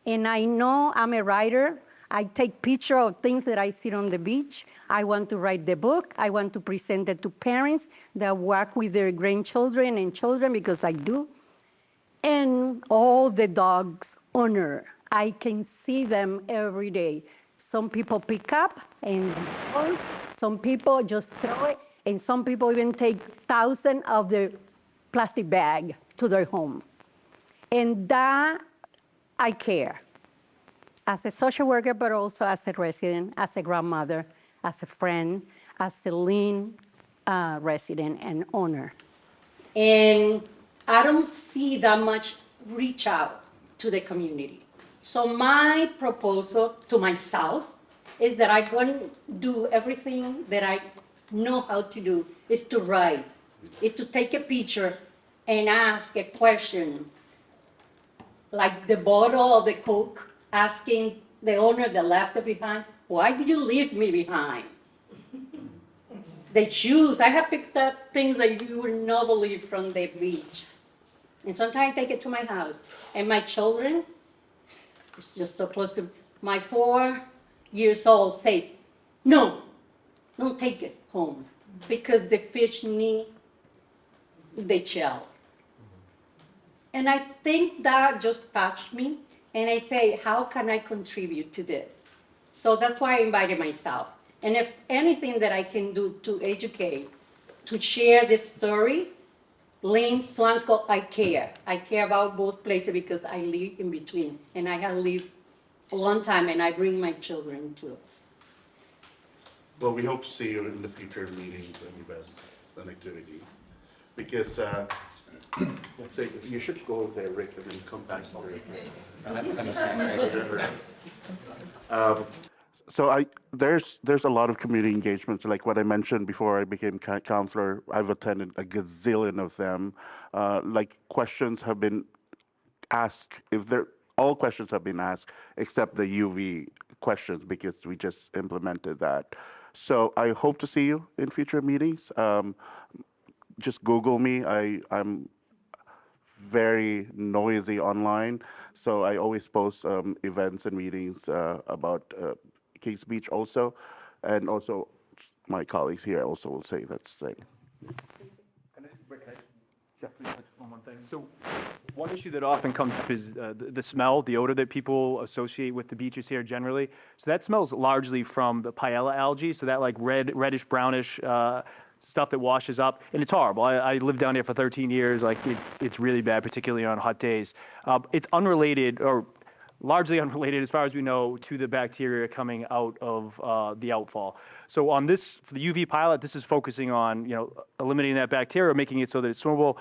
And I know I'm a writer. I take pictures of things that I see on the beach. I want to write the book. I want to present it to parents that work with their grandchildren and children because I do. And all the dogs honor. I can see them every day. Some people pick up and some people just throw it, and some people even take thousands of the plastic bag to their home. And that I care. As a social worker, but also as a resident, as a grandmother, as a friend, as a Lynn resident and owner. And I don't see that much reach out to the community. So my proposal to myself is that I'm going to do everything that I know how to do, is to write, is to take a picture and ask a question, like the bottle of the Coke, asking the owner that left it behind, why did you leave me behind? The shoes, I have picked up things that you would not believe from the beach. And sometimes I take it to my house. And my children, it's just so close to, my 4 years old say, no, don't take it home because the fish need the shell. And I think that just touched me. And I say, how can I contribute to this? So that's why I invited myself. And if anything that I can do to educate, to share this story, Lynn, Swampscott, I care. I care about both places because I live in between. And I have lived a long time and I bring my children too. Well, we hope to see you in the future meetings and events and activities. Because You should go there, Rick, and then come back. So there's a lot of community engagements, like what I mentioned before I became counselor. I've attended a gazillion of them. Like questions have been asked, all questions have been asked except the UV questions because we just implemented that. So I hope to see you in future meetings. Just Google me. I'm very noisy online, so I always post events and meetings about Kings Beach also, and also my colleagues here also will say that's the same. Can I, Rick, yeah, please touch on one thing. So One issue that often comes up is the smell, the odor that people associate with the beaches here generally. So that smells largely from the paella algae, so that like reddish, brownish stuff that washes up, and it's horrible. I lived down here for 13 years. Like it's really bad, particularly on hot days. It's unrelated or largely unrelated, as far as we know, to the bacteria coming out of the outfall. So on this, for the UV pilot, this is focusing on eliminating that bacteria, making it so that it's swimmable.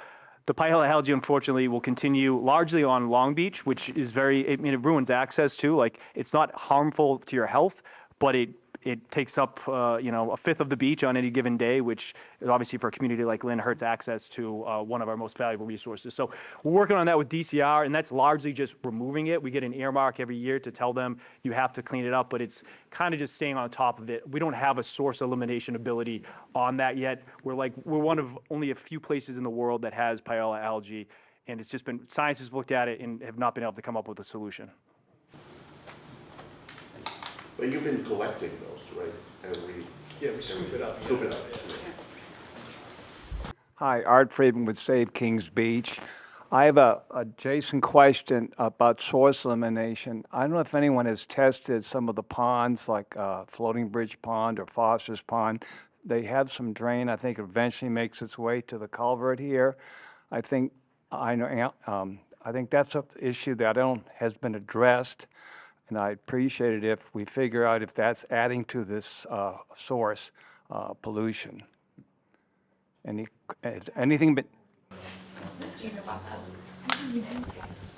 The paella algae, unfortunately, will continue largely on Long Beach, which is it ruins access too. Like, it's not harmful to your health, but it takes up, a fifth of the beach on any given day, which is obviously for a community like Lynn hurts access to one of our most valuable resources. So we're working on that with DCR, and that's largely just removing it. We get an earmark every year to tell them you have to clean it up, but it's kind of just staying on top of it. We don't have a source elimination ability on that yet. We're one of only a few places in the world that has paella algae, and it's just been, science has looked at it and have not been able to come up with a solution. But you've been collecting those, right? Yeah, we scoop it up. Scoop it up. Hi, Art Friedman with Save Kings Beach. I have a Jason question about source elimination. I don't know if anyone has tested some of the ponds, like Floating Bridge Pond or Foster's Pond. They have some drain. I think it eventually makes its way to the culvert here. I think that's an issue that has been addressed. And I appreciate it if we figure out if that's adding to this source pollution. Anything but. Gino about that.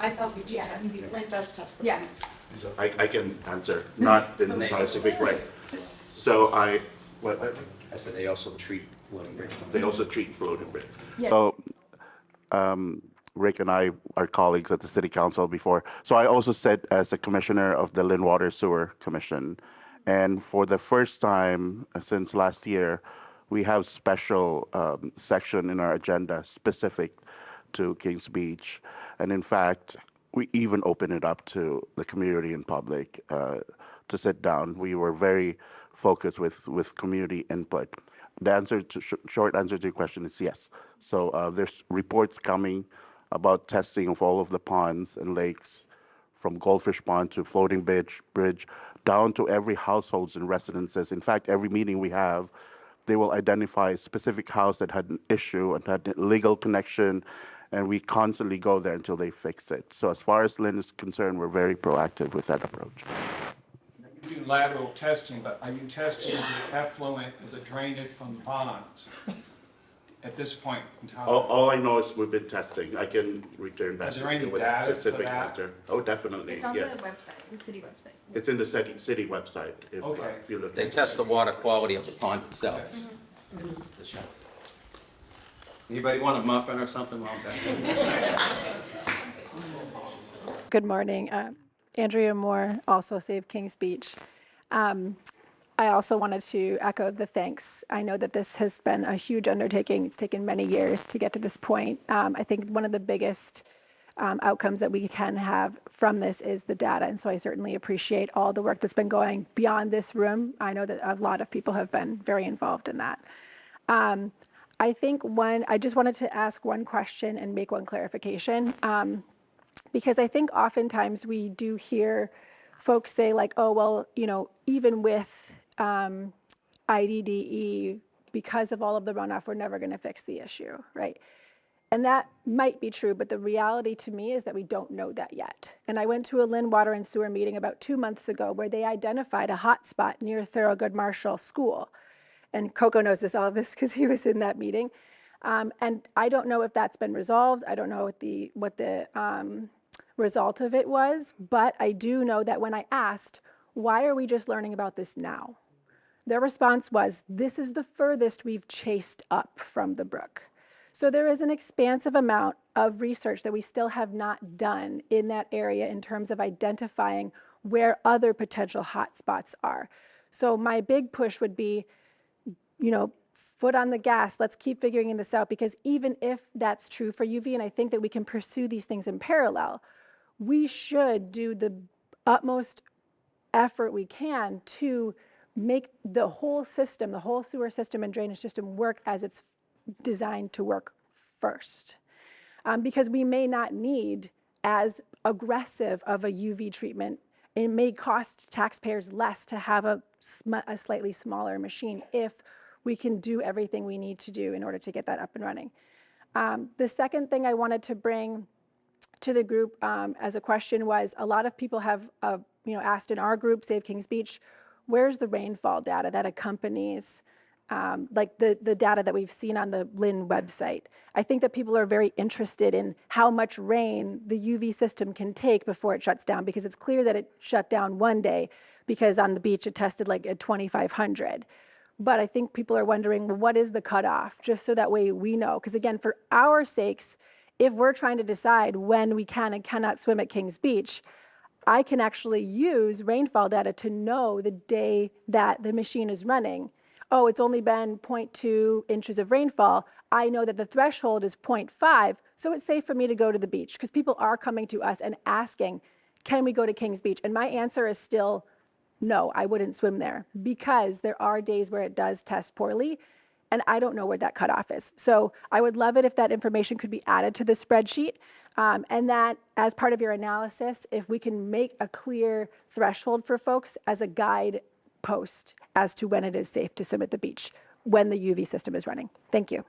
I thought we did. Lynn does test the plants. I can answer, not in a scientific way. So I said they also treat floating bridge. They also treat floating bridge. So, Rick and I are colleagues at the City Council before. So I also sit as the commissioner of the Lynn Water Sewer Commission. And for the first time since last year, we have special section in our agenda specific to Kings Beach. And in fact, we even open it up to the community and public to sit down. We were very focused with community input. The short answer to your question is yes. So there's reports coming about testing of all of the ponds and lakes, from Goldfish Pond to Floating Bridge, down to every households and residences. In fact, every meeting we have, they will identify a specific house that had an issue and had a legal connection, and we constantly go there until they fix it. So as far as Lynn is concerned, we're very proactive with that approach. You do lateral testing, but are you testing the effluent as a drainage from the ponds at this point in time? All I know is we've been testing. I can return back Is there any with a data for specific that? answer. Oh, definitely, It's on yes. the website, the city website. It's in the city website, Okay. if you look. They test the water quality of the pond itself. Anybody want a muffin or something while I'm back? Good morning. Andrea Moore, also Save Kings Beach. I also wanted to echo the thanks. I know that this has been a huge undertaking. It's taken many years to get to this point. I think one of the biggest outcomes that we can have from this is the data. And so I certainly appreciate all the work that's been going beyond this room. I know that a lot of people have been very involved in that. I think I just wanted to ask one question and make one clarification. Because I think oftentimes we do hear folks say like, oh, well, even with IDDE, because of all of the runoff, we're never going to fix the issue, right? And that might be true, but the reality to me is that we don't know that yet. And I went to a Lynn Water and Sewer meeting about 2 months ago where they identified a hot spot near Thorogood Marshall School. And Coco knows all of this because he was in that meeting. And I don't know if that's been resolved. I don't know what the result of it was, but I do know that when I asked, why are we just learning about this now? Their response was, this is the furthest we've chased up from the brook. So there is an expansive amount of research that we still have not done in that area in terms of identifying where other potential hotspots are. So my big push would be, foot on the gas, let's keep figuring this out, because even if that's true for UV, and I think that we can pursue these things in parallel, we should do the utmost effort we can to make the whole system, the whole sewer system and drainage system work as it's designed to work first. because we may not need as aggressive of a UV treatment. It may cost taxpayers less to have a slightly smaller machine if we can do everything we need to do in order to get that up and running. The second thing I wanted to bring to the group as a question was, a lot of people have asked in our group, Save Kings Beach, where's the rainfall data that accompanies like the data that we've seen on the Lynn website? I think that people are very interested in how much rain the UV system can take before it shuts down, because it's clear that it shut down one day because on the beach it tested like at 2,500. But I think people are wondering, well, what is the cutoff? Just so that way we know. Because again, for our sakes, if we're trying to decide when we can and cannot swim at Kings Beach, I can actually use rainfall data to know the day that the machine is running. Oh, it's only been 0.2 inches of rainfall. I know that the threshold is 0.5, so it's safe for me to go to the beach, because people are coming to us and asking, can we go to Kings Beach? And my answer is still, no, I wouldn't swim there, because there are days where it does test poorly, and I don't know where that cutoff is. So I would love it if that information could be added to the spreadsheet, and that as part of your analysis, if we can make a clear threshold for folks as a guide post as to when it is safe to swim at the beach, when the UV system is running. Thank you.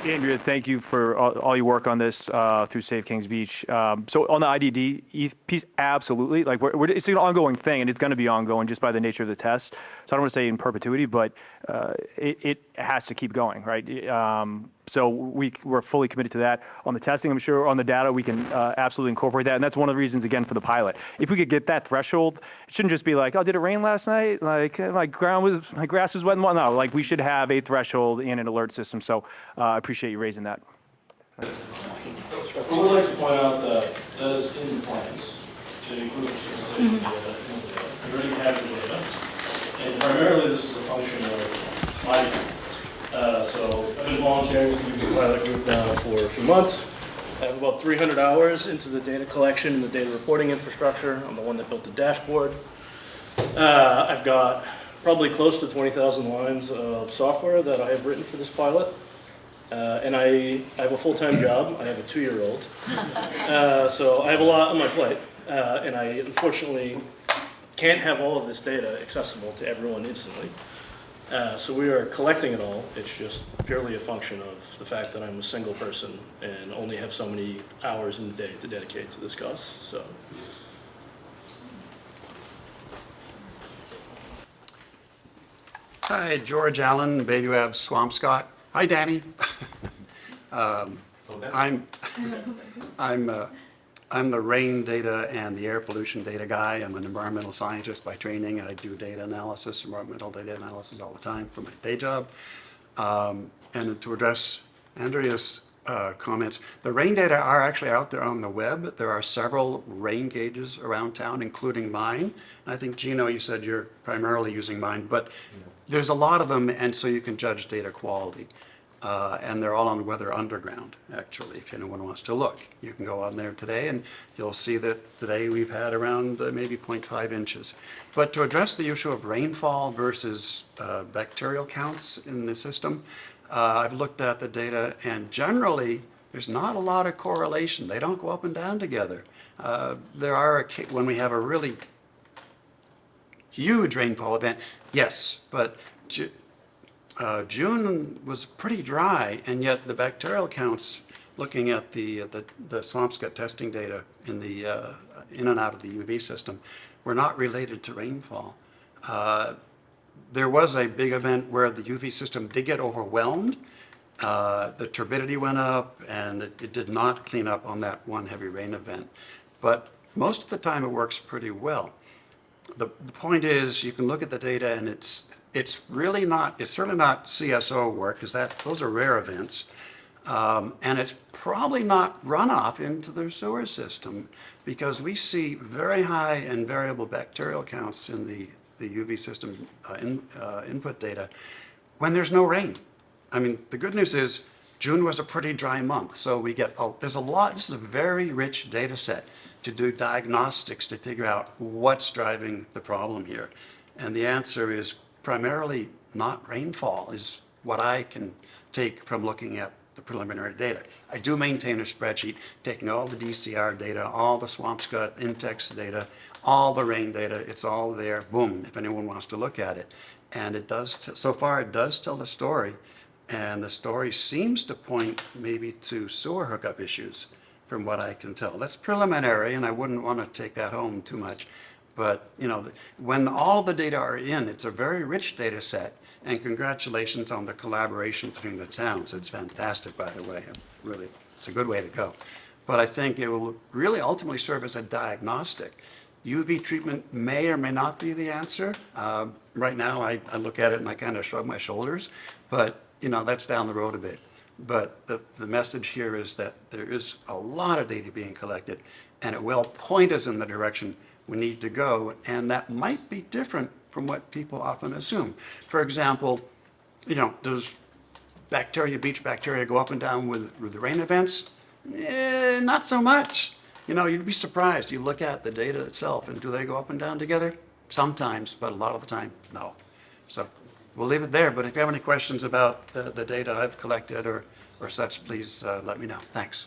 Andrea, thank you for all your work on this through Save Kings Beach. So on the IDD piece, absolutely. Like it's an ongoing thing, and it's going to be ongoing just by the nature of the test. So I don't want to say in perpetuity, but it has to keep going, right? So we're fully committed to that. On the testing, I'm sure on the data, we can absolutely incorporate that. And that's one of the reasons, again, for the pilot. If we could get that threshold, it shouldn't just be like, oh, did it rain last night? Like my grass was wet and whatnot. No, like we should have a threshold and an alert system. So I appreciate you raising that. I would like to point out that does in the plans to include precipitation data. We already have the data. And primarily this is a function of my so I've been volunteering to do the pilot group now for a few months. I have about 300 hours into the data collection and the data reporting infrastructure. I'm the one that built the dashboard. I've got probably close to 20,000 lines of software that I have written for this pilot. And I have a full-time job. I have a 2-year-old. So I have a lot on my plate. And I unfortunately can't have all of this data accessible to everyone instantly. So we are collecting it all. It's just purely a function of the fact that I'm a single person and only have so many hours in the day to dedicate to this cause. So. Hi, George Allen, Bayview Ave, Swampscott. Hi, Danny. I'm the rain data and the air pollution data guy. I'm an environmental scientist by training. I do data analysis, environmental data analysis all the time for my day job. And to address Andrea's comments, the rain data are actually out there on the web. There are several rain gauges around town, including mine. I think, Gino, you said you're primarily using mine, but there's a lot of them, and so you can judge data quality. And they're all on Weather Underground, actually, if anyone wants to look. You can go on there today, and you'll see that today we've had around maybe 0.5 inches. But to address the issue of rainfall versus bacterial counts in the system, I've looked at the data, and generally, there's not a lot of correlation. They don't go up and down together. There are, when we have a really huge rainfall event, yes, but June was pretty dry, and yet the bacterial counts, looking at the Swampscott testing data in the in and out of the UV system, were not related to rainfall. There was a big event where the UV system did get overwhelmed. The turbidity went up, and it did not clean up on that one heavy rain event. But most of the time, it works pretty well. The point is, you can look at the data, and it's really not, it's certainly not CSO work, because those are rare events. And it's probably not runoff into the sewer system, because we see very high and variable bacterial counts in the UV system input data when there's no rain. I mean, the good news is June was a pretty dry month, so we get, there's a lot, this is a very rich data set. to do diagnostics to figure out what's driving the problem here. And the answer is primarily not rainfall, is what I can take from looking at the preliminary data. I do maintain a spreadsheet taking all the DCR data, all the Swampscott in-text data, all the rain data. It's all there, boom, if anyone wants to look at it. And it does, so far it does tell the story. And the story seems to point maybe to sewer hookup issues from what I can tell. That's preliminary, and I wouldn't want to take that home too much. But, you know, when all the data are in, it's a very rich data set. And congratulations on the collaboration between the towns. It's fantastic, by the way. Really, it's a good way to go. But I think it will really ultimately serve as a diagnostic. UV treatment may or may not be the answer. Right now, I look at it and I kind of shrug my shoulders. But, you know, that's down the road a bit. But the message here is that there is a lot of data being collected, and it will point us in the direction we need to go. And that might be different from what people often assume. For example, you know, does bacteria, beach bacteria, go up and down with the rain events? Not so much. You know, you'd be surprised. You look at the data itself, and do they go up and down together? Sometimes, but a lot of the time, no. So we'll leave it there, but if you have any questions about the data I've collected or such, please let me know. Thanks.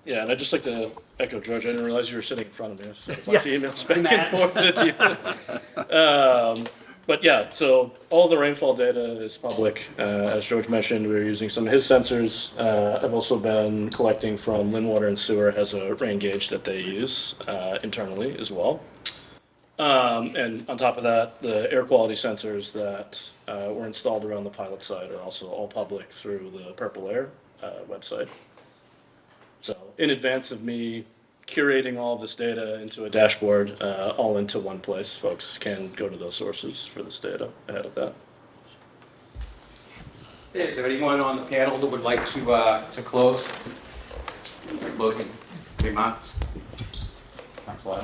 Yeah, and I'd just like to echo George. I didn't realize you were sitting in front of me. So a bunch Yeah. of emails back and forth with you. But yeah, so all the rainfall data is public. As George mentioned, we're using some of his sensors. I've also been collecting from Lynn Water and Sewer, has a rain gauge that they use internally as well. And on top of that, the air quality sensors that were installed around the pilot site are also all public through the Purple Air website. So in advance of me curating all of this data into a dashboard, all into one place, folks can go to those sources for this data ahead of that. Okay, is there anyone on the panel that would like to close? Closing remarks? Councilor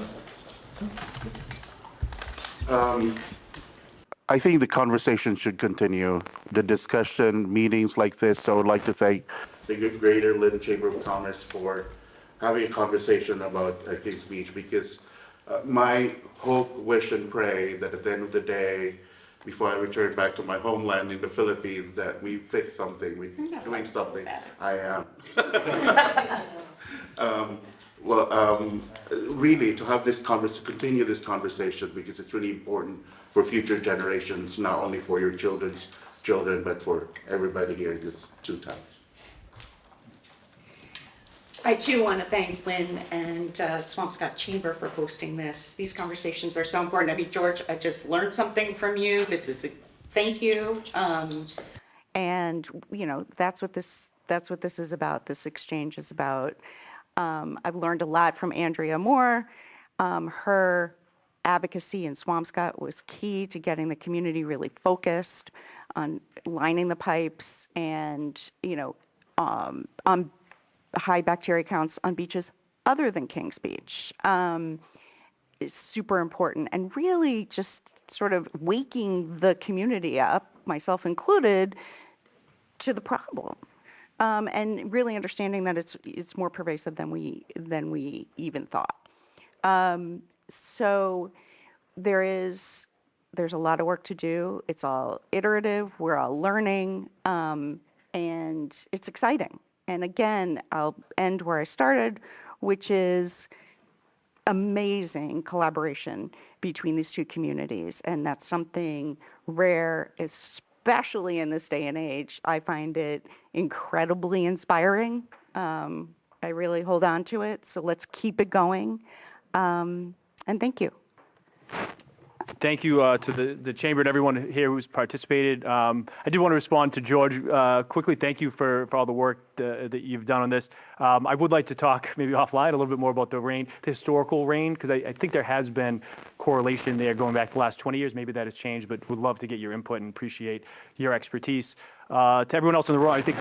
Alinsug. I think the conversation should continue, the discussion, meetings like this. So I would like to thank the good Greater Lynn Chamber of Commerce for having a conversation about Kings Beach, because my hope, wish, and pray that at the end of the day, before I return back to my homeland in the Philippines, that we fix something, we're doing something. I am. Really, to have this continue this conversation, because it's really important for future generations, not only for your children's children, but for everybody here in these two towns. I too want to thank Lynn and Swampscott Chamber for hosting this. These conversations are so important. I mean, George, I just learned something from you. This is a thank you. And you know, that's what this is about. This exchange is about. I've learned a lot from Andrea Moore. Her advocacy in Swampscott was key to getting the community really focused on lining the pipes and, you know, on high bacteria counts on beaches other than Kings Beach. Is super important, and really just sort of waking the community up, myself included, to the problem. And really understanding that it's more pervasive than we even thought. So there's a lot of work to do. It's all iterative. We're all learning, and it's exciting. And again, I'll end where I started, which is amazing collaboration between these two communities, and that's something rare, especially in this day and age. I find it incredibly inspiring. I really hold on to it, so let's keep it going. And thank you. Thank you to the chamber and everyone here who's participated. I do want to respond to George quickly. Thank you for all the work that you've done on this. I would like to talk maybe offline a little bit more about the historical rain, because I think there has been correlation there going back the last 20 years. Maybe that has changed, but would love to get your input and appreciate your expertise. To everyone else in the room, I think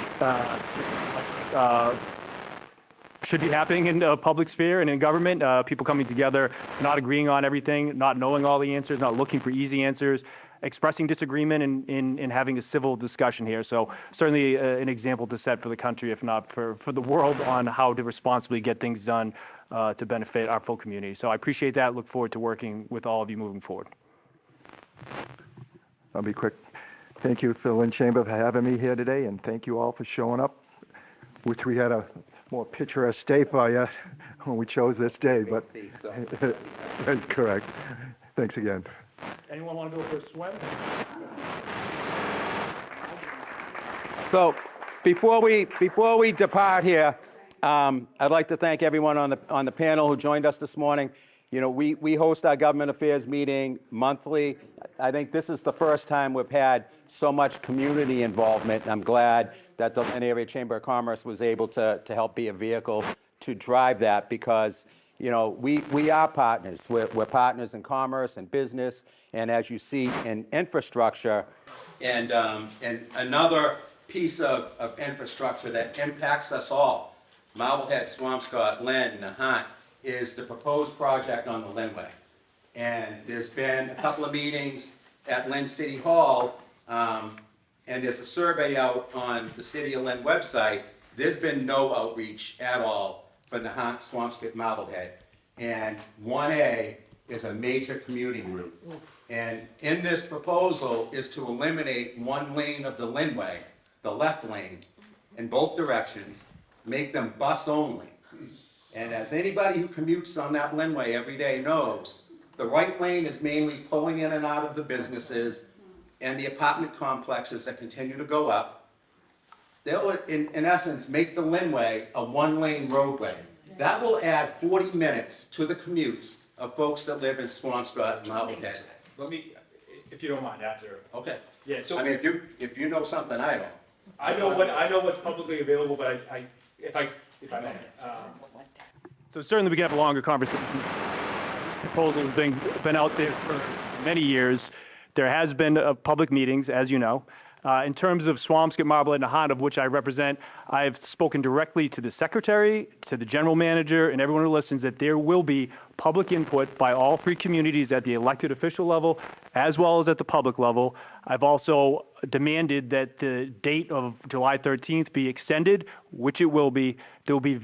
should be happening in the public sphere and in government. People coming together, not agreeing on everything, not knowing all the answers, not looking for easy answers, expressing disagreement and having a civil discussion here. So certainly an example to set for the country, if not for the world, on how to responsibly get things done to benefit our full community. So I appreciate that. Look forward to working with all of you moving forward. I'll be quick. Thank you, Phil and Chamber, for having me here today, and thank you all for showing up. Wish we had a more picturesque day for you when we chose this day, but correct. Thanks again. Anyone want to go for a swim? So before we depart here, I'd like to thank everyone on the panel who joined us this morning. You know, we host our government affairs meeting monthly. I think this is the first time we've had so much community involvement. I'm glad that the Lynn Area Chamber of Commerce was able to help be a vehicle to drive that, because, you know, we are partners. We're partners in commerce and business, and as you see, in infrastructure. And another piece of infrastructure that impacts us all, Marblehead, Swampscott, Lynn, Nahant, is the proposed project on the Lynnway. And there's been a couple of meetings at Lynn City Hall, and there's a survey out on the City of Lynn website. There's been no outreach at all for Nahant, Swampscott, Marblehead. And 1A is a major commuting route. And in this proposal is to eliminate one lane of the Lynnway, the left lane, in both directions, make them bus only. And as anybody who commutes on that Lynnway every day knows, the right lane is mainly pulling in and out of the businesses and the apartment complexes that continue to go up. They'll, in essence, make the Lynnway a one-lane roadway. That will add 40 minutes to the commutes of folks that live in Swampscott and Marblehead. Let me, if you don't mind, after. Okay. Yeah, so. I mean, if you know something I don't. I know what's publicly available, but if I may. So certainly we can have a longer conversation. This proposal has been out there for many years. There has been public meetings, as you know. In terms of Swampscott, Marblehead, and Nahant, of which I represent, I've spoken directly to the secretary, to the general manager, and everyone who listens that there will be public input by all three communities at the elected official level, as well as at the public level. I've also demanded that the date of July 13th be extended, which it will be. There will be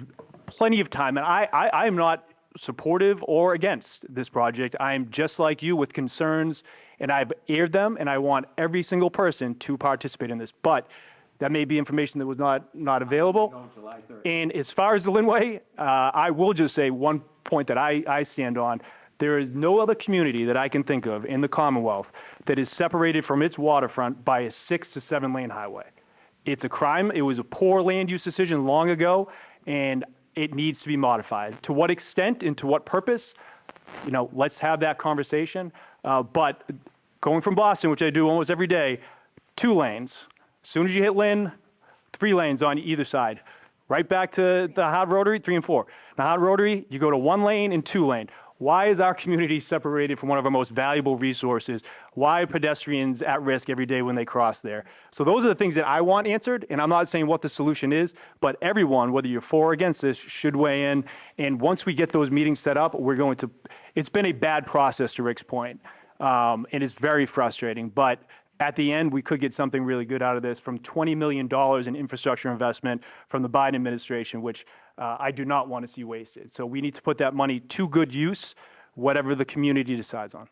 plenty of time, and I am not supportive or against this project. I am just like you with concerns, and I've aired them, and I want every single person to participate in this. But that may be information that was not available. And as far as the Lynnway, I will just say one point that I stand on. There is no other community that I can think of in the Commonwealth that is separated from its waterfront by a 6 to 7 lane highway. It's a crime. It was a poor land use decision long ago, and it needs to be modified. To what extent and to what purpose? You know, let's have that conversation. But going from Boston, which I do almost every day, 2 lanes. As soon as you hit Lynn, 3 lanes on either side. Right back to the Hard Rotary, 3 and 4. The Hard Rotary, you go to 1 lane and 2 lane. Why is our community separated from one of our most valuable resources? Why are pedestrians at risk every day when they cross there? So those are the things that I want answered, and I'm not saying what the solution is, but everyone, whether you're for or against this, should weigh in. And once we get those meetings set up, we're going to, it's been a bad process to Rick's point, and it's very frustrating, but at the end, we could get something really good out of this from $20 million in infrastructure investment from the Biden administration, which I do not want to see wasted. So we need to put that money to good use, whatever the community decides on.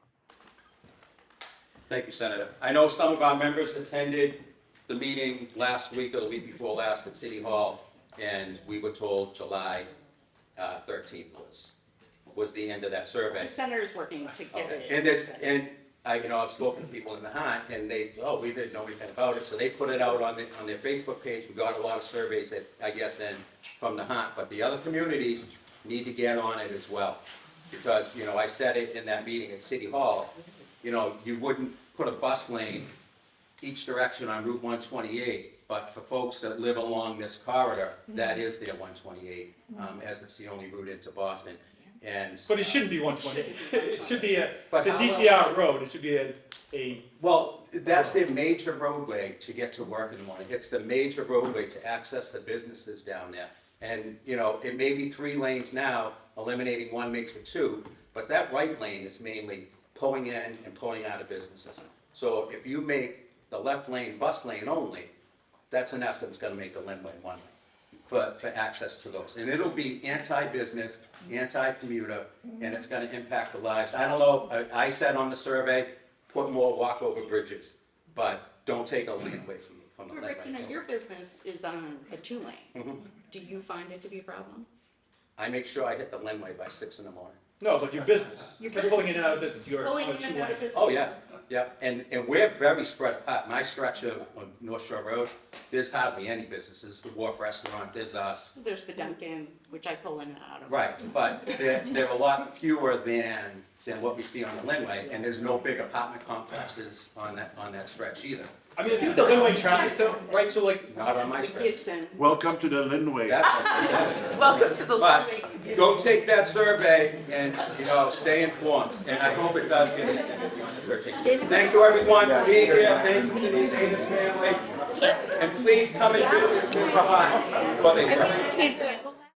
Thank you, Senator. I know some of our members attended the meeting last week or the week before last at City Hall, and we were told July 13th was the end of that survey. The senator's working to get it. And I've spoken to people in the Hunt, and we didn't know anything about it, so they put it out on their Facebook page. We got a lot of surveys that, I guess, from the Hunt, but the other communities need to get on it as well. Because, I said it in that meeting at City Hall, you wouldn't put a bus lane each direction on Route 128, but for folks that live along this corridor, that is their 128, as it's the only route into Boston. But it shouldn't be 128. It should be it's a DCR road. It should be a. Well, that's their major roadway to get to work in the morning. It's the major roadway to access the businesses down there. And, it may be 3 lanes now, eliminating 1 makes it 2, but that right lane is mainly pulling in and pulling out of businesses. So if you make the left lane bus lane only, that's in essence going to make the Lynnway 1 lane. for access to those. And it'll be anti-business, anti-commuter, and it's gonna impact the lives. I don't know, I said on the survey, put more walk-over bridges, but don't take a lane away from the But lane. Rick, you know, your business is on a 2-lane. Mhm. Do you find it to be a problem? I make sure I hit the laneway by 6 in the morning. No, but your business, Your you're pulling in and out of business, you're Pulling on a in and two-lane. out of business. Oh, yeah, yeah, and we're very spread apart. My stretch of North Shore Road, there's hardly any businesses. The Wharf Restaurant, there's us. There's the Dunkin', which I pull in and out of. Right, but they're a lot fewer than what we see on the Linway, and there's no big apartment complexes on that stretch either. I mean, if it's the Linway traffic though, right, so like. Not on my The stretch. Gibson. Welcome to the Linway. That's Welcome to the But Linway. go take that survey and, stay informed, and I hope it does get it. Thank you, everyone, for being here. Thank you to the Davis family. And please come and visit Mr. Hart.